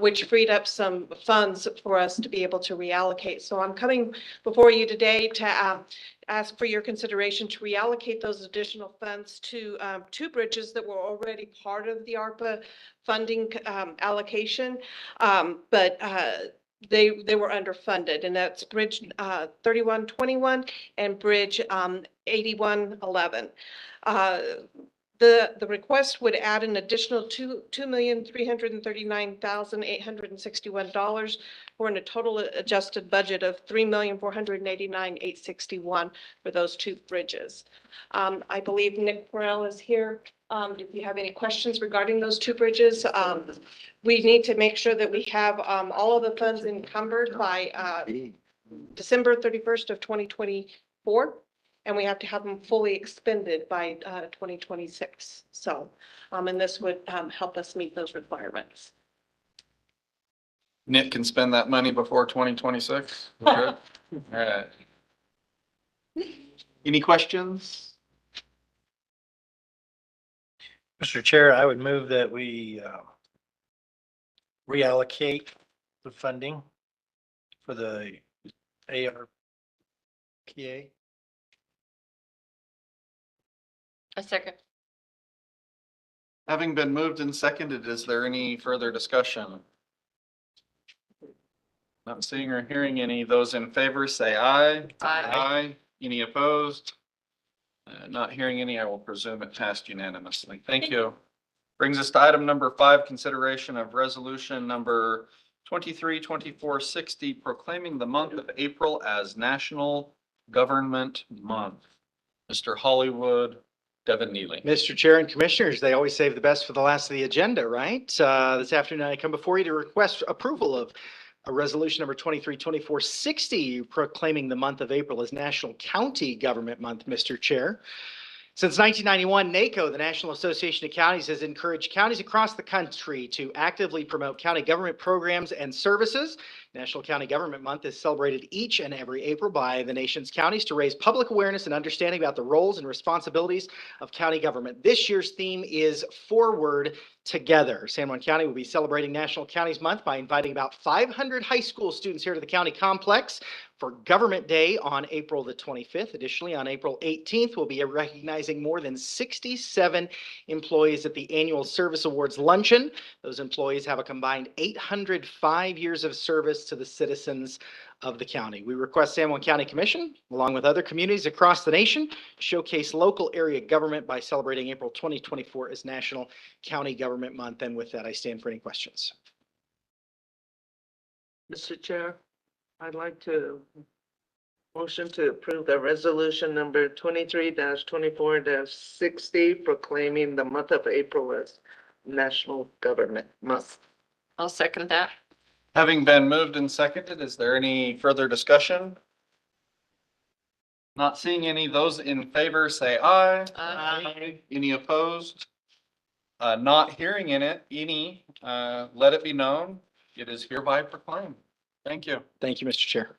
which freed up some funds for us to be able to reallocate. So I'm coming before you today to ask for your consideration to reallocate those additional funds to 2 bridges that were already part of the ARPA funding allocation, but they were underfunded, and that's Bridge 3121 and Bridge 8111. The request would add an additional $2,339,861 for a total adjusted budget of $3,489,861 for those 2 bridges. I believe Nick Burrell is here. If you have any questions regarding those 2 bridges, we need to make sure that we have all of the funds encumbered by December 31st of 2024. and we have to have them fully expended by 2026. So, and this would help us meet those requirements. Nick can spend that money before 2026. Good. All right. Any questions? Mr. Chair, I would move that we reallocate the funding for the ARPA. A second. Having been moved and seconded, is there any further discussion? Not seeing or hearing any. Those in favor say aye. Aye. Any opposed? Not hearing any, I will presume it passed unanimously. Thank you. Brings us to item number 5, consideration of resolution number 232460, proclaiming the month of April as National Government Month. Mr. Hollywood, Devin Neely. Mr. Chair and Commissioners, they always save the best for the last of the agenda, right? This afternoon, I come before you to request approval of a resolution number 232460 proclaiming the month of April as National County Government Month, Mr. Chair. Since 1991, NACO, the National Association of Counties, has encouraged counties across the country to actively promote county government programs and services. National County Government Month is celebrated each and every April by the nation's counties to raise public awareness and understanding about the roles and responsibilities of county government. This year's theme is Forward Together. San Juan County will be celebrating National Counties Month by inviting about 500 high school students here to the county complex for Government Day on April the 25th. Additionally, on April 18th, we'll be recognizing more than 67 employees at the annual Service Awards Luncheon. Those employees have a combined 805 years of service to the citizens of the county. We request San Juan County Commission, along with other communities across the nation, showcase local area government by celebrating April 2024 as National County Government Month. And with that, I stand for any questions. Mr. Chair, I'd like to motion to approve the resolution number 23-24-60 proclaiming the month of April as National Government Month. I'll second that. Having been moved and seconded, is there any further discussion? Not seeing any. Those in favor say aye. Aye. Any opposed? Not hearing any, let it be known. It is hereby proclaimed. Thank you. Thank you, Mr. Chair.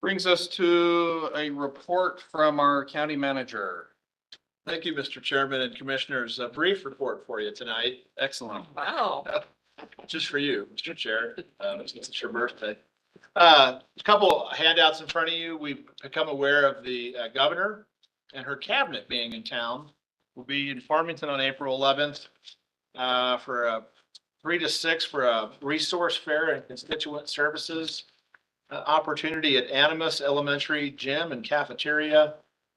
Brings us to a report from our county manager. Thank you, Mr. Chairman and Commissioners. A brief report for you tonight. Excellent. Wow. Just for you, Mr. Chair, since it's your birthday. A couple handouts in front of you. We've become aware of the governor and her cabinet being in town. We'll be in Farmington on April 11th for a 3 to 6 for a resource fair and constituent services opportunity at Animas Elementary Gym and Cafeteria,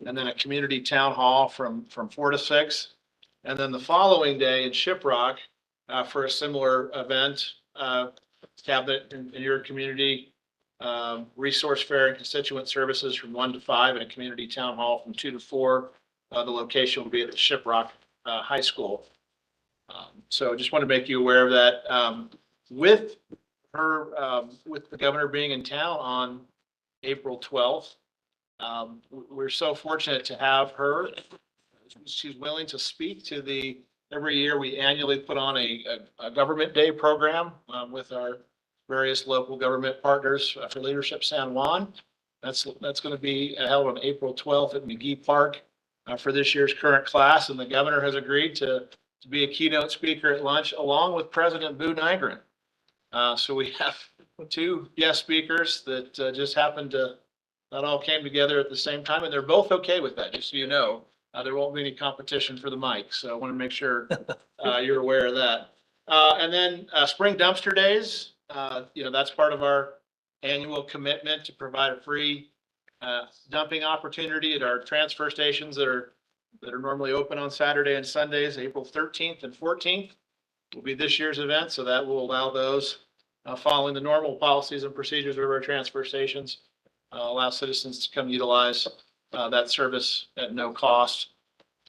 and then a community town hall from 4 to 6. And then the following day in Shiprock for a similar event, cabinet in your community, resource fair and constituent services from 1 to 5, and a community town hall from 2 to 4. The location will be at the Shiprock High School. So just want to make you aware of that. With the governor being in town on April 12th, we're so fortunate to have her. She's willing to speak to every year we annually put on a government day program with our various local government partners for Leadership San Juan. That's going to be held on April 12th at McGee Park for this year's current class. And the governor has agreed to be a keynote speaker at lunch along with President Boo Nygren. So we have 2 guest speakers that just happened to, that all came together at the same time, and they're both okay with that, just so you know. There won't be any competition for the mic, so I want to make sure you're aware of that. And then Spring Dumpster Days, that's part of our annual commitment to provide a free dumping opportunity at our transfer stations that are normally open on Saturday and Sundays. April 13th and 14th will be this year's event, so that will allow those following the normal policies and procedures of our transfer stations, allow citizens to come utilize that service at no cost.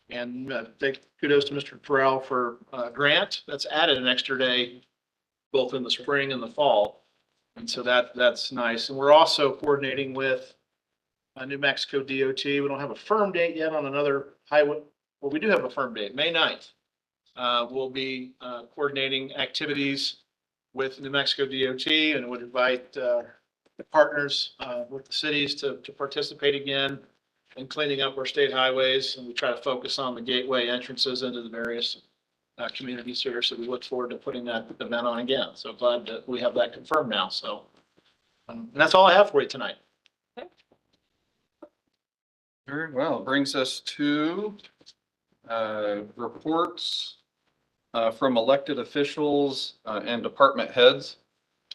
And thank kudos to Mr. Terrell for a grant that's added an extra day both in the spring and the fall. And so that's nice. And we're also coordinating with New Mexico DOT. We don't have a firm date yet on another highway. Well, we do have a firm date, May 9th. We'll be coordinating activities with New Mexico DOT and would invite the partners with the cities to participate again in cleaning up our state highways. And we try to focus on the gateway entrances into the various communities here. So we look forward to putting that event on again. So glad that we have that confirmed now. So and that's all I have for you tonight. Very well. Brings us to reports from elected officials and department heads.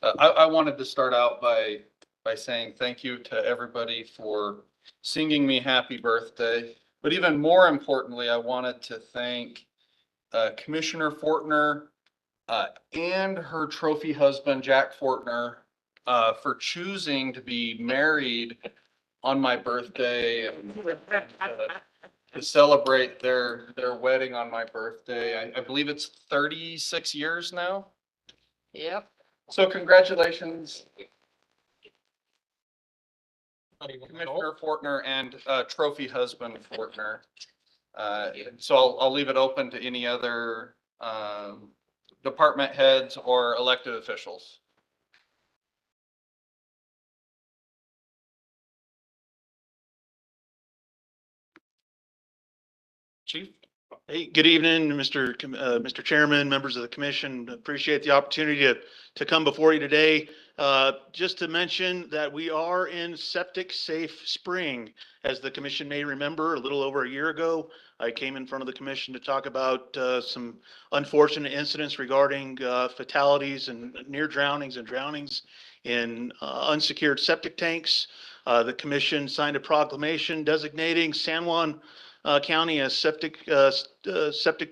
I wanted to start out by saying thank you to everybody for singing me happy birthday. But even more importantly, I wanted to thank Commissioner Fortner and her trophy husband, Jack Fortner, for choosing to be married on my birthday and to celebrate their wedding on my birthday. I believe it's 36 years now. Yep. So congratulations, Commissioner Fortner and trophy husband Fortner. So I'll leave it open to any other department heads or elected officials. Chief? Hey, good evening, Mr. Chairman, members of the commission. Appreciate the opportunity to come before you today. Just to mention that we are in septic safe spring. As the commission may remember, a little over a year ago, I came in front of the commission to talk about some unfortunate incidents regarding fatalities and near drownings and drownings in unsecured septic tanks. The commission signed a proclamation designating San Juan County as septic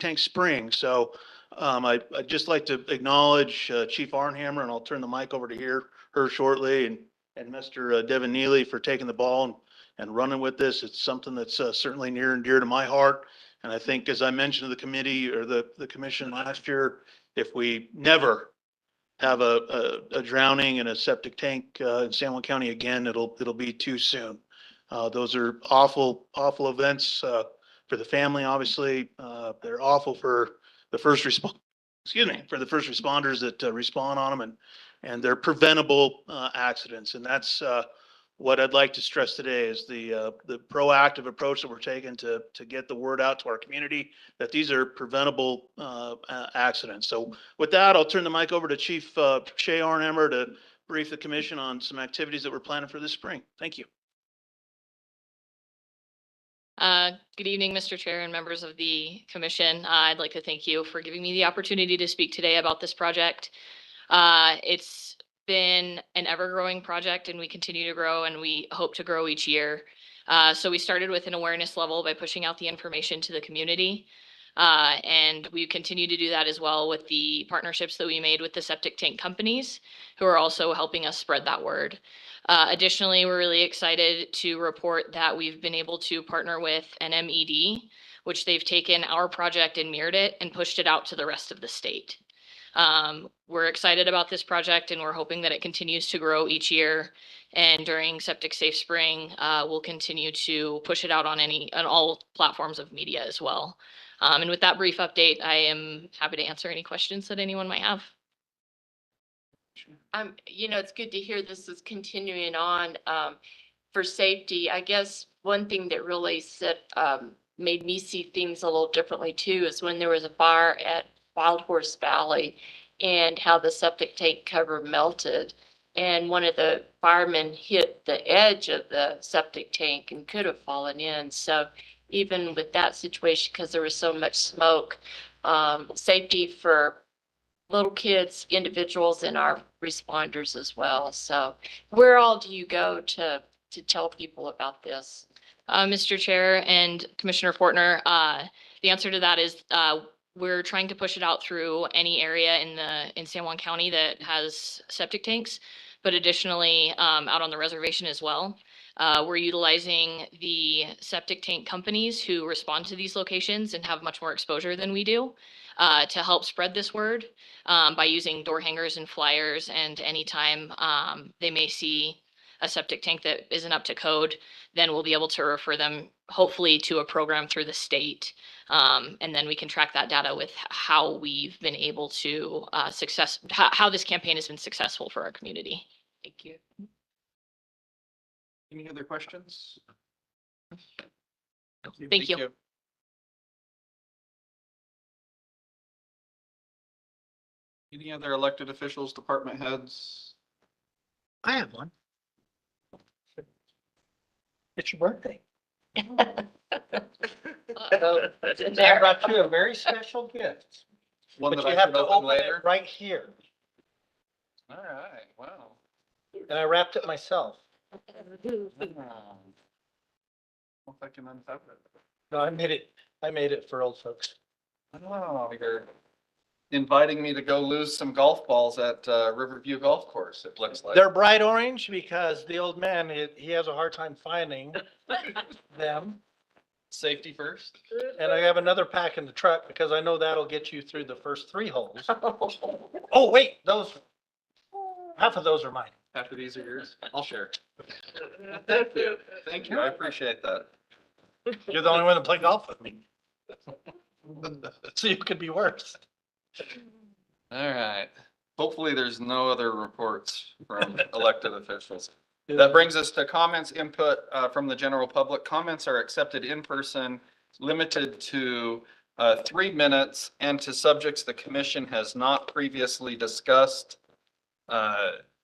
tank spring. So I'd just like to acknowledge Chief Arnhammer, and I'll turn the mic over to her shortly, and Mr. Devin Neely for taking the ball and running with this. It's something that's certainly near and dear to my heart. And I think, as I mentioned to the committee or the commission last year, if we never have a drowning in a septic tank in San Juan County again, it'll be too soon. Those are awful events for the family, obviously. They're awful for the first responders that respond on them, and they're preventable accidents. And that's what I'd like to stress today is the proactive approach that we're taking to get the word out to our community that these are preventable accidents. So with that, I'll turn the mic over to Chief Shay Arnhammer to brief the commission on some activities that we're planning for this spring. Thank you. Good evening, Mr. Chair and members of the commission. I'd like to thank you for giving me the opportunity to speak today about this project. It's been an ever-growing project, and we continue to grow, and we hope to grow each year. So we started with an awareness level by pushing out the information to the community. And we continue to do that as well with the partnerships that we made with the septic tank companies, who are also helping us spread that word. Additionally, we're really excited to report that we've been able to partner with an MED, which they've taken our project and mirrored it and pushed it out to the rest of the state. We're excited about this project, and we're hoping that it continues to grow each year. And during Septic Safe Spring, we'll continue to push it out on all platforms of media as well. And with that brief update, I am happy to answer any questions that anyone might have. It's good to hear this is continuing on for safety. I guess one thing that really made me see things a little differently too is when there was a fire at Wild Horse Valley and how the septic tank cover melted. And one of the firemen hit the edge of the septic tank and could have fallen in. So even with that situation, because there was so much smoke, safety for little kids, individuals, and our responders as well. So where all do you go to tell people about this? Mr. Chair and Commissioner Fortner, the answer to that is we're trying to push it out through any area in San Juan County that has septic tanks, but additionally out on the reservation as well. We're utilizing the septic tank companies who respond to these locations and have much more exposure than we do to help spread this word by using door hangers and flyers. And anytime they may see a septic tank that isn't up to code, then we'll be able to refer them hopefully to a program through the state. And then we can track that data with how we've been able to how this campaign has been successful for our community. Thank you. Any other questions? Thank you. Any other elected officials, department heads? I have one. It's your birthday. I brought you a very special gift, One but that you I have should to open open later? it right here. All right, wow. And I wrapped it myself. If I can untap it. No, I made it for old folks. Oh, you're inviting me to go lose some golf balls at Riverview Golf Course, it looks like. They're bright orange because the old man, he has a hard time finding them. Safety first. And I have another pack in the truck because I know that'll get you through the first 3 holes. Oh, wait, half of those are mine. Half of these are yours. I'll share. Thank you. Thank you. I appreciate that. You're the only one to play golf with me. So you could be worse. All right. Hopefully there's no other reports from elected officials. That brings us to comments, input from the general public. Comments are accepted in person, limited to 3 minutes, and to subjects the commission has not previously discussed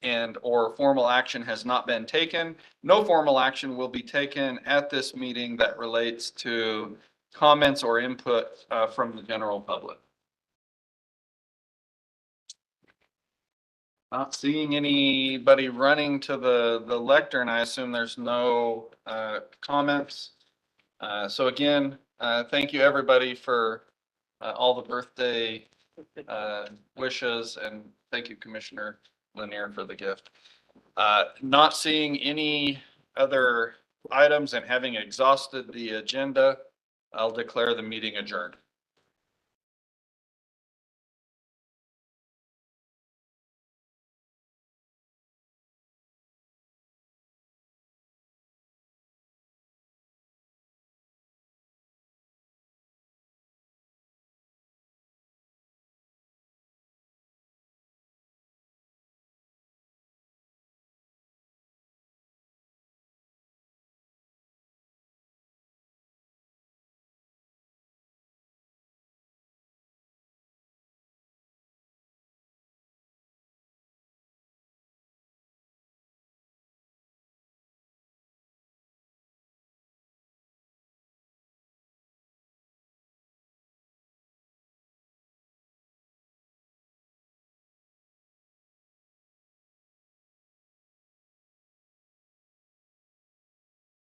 and or formal action has not been taken. No formal action will be taken at this meeting that relates to comments or input from the general public. Not seeing anybody running to the lectern, I assume there's no comments. So again, thank you everybody for all the birthday wishes, and thank you Commissioner Lanier for the gift. Not seeing any other items and having exhausted the agenda, I'll declare the meeting adjourned.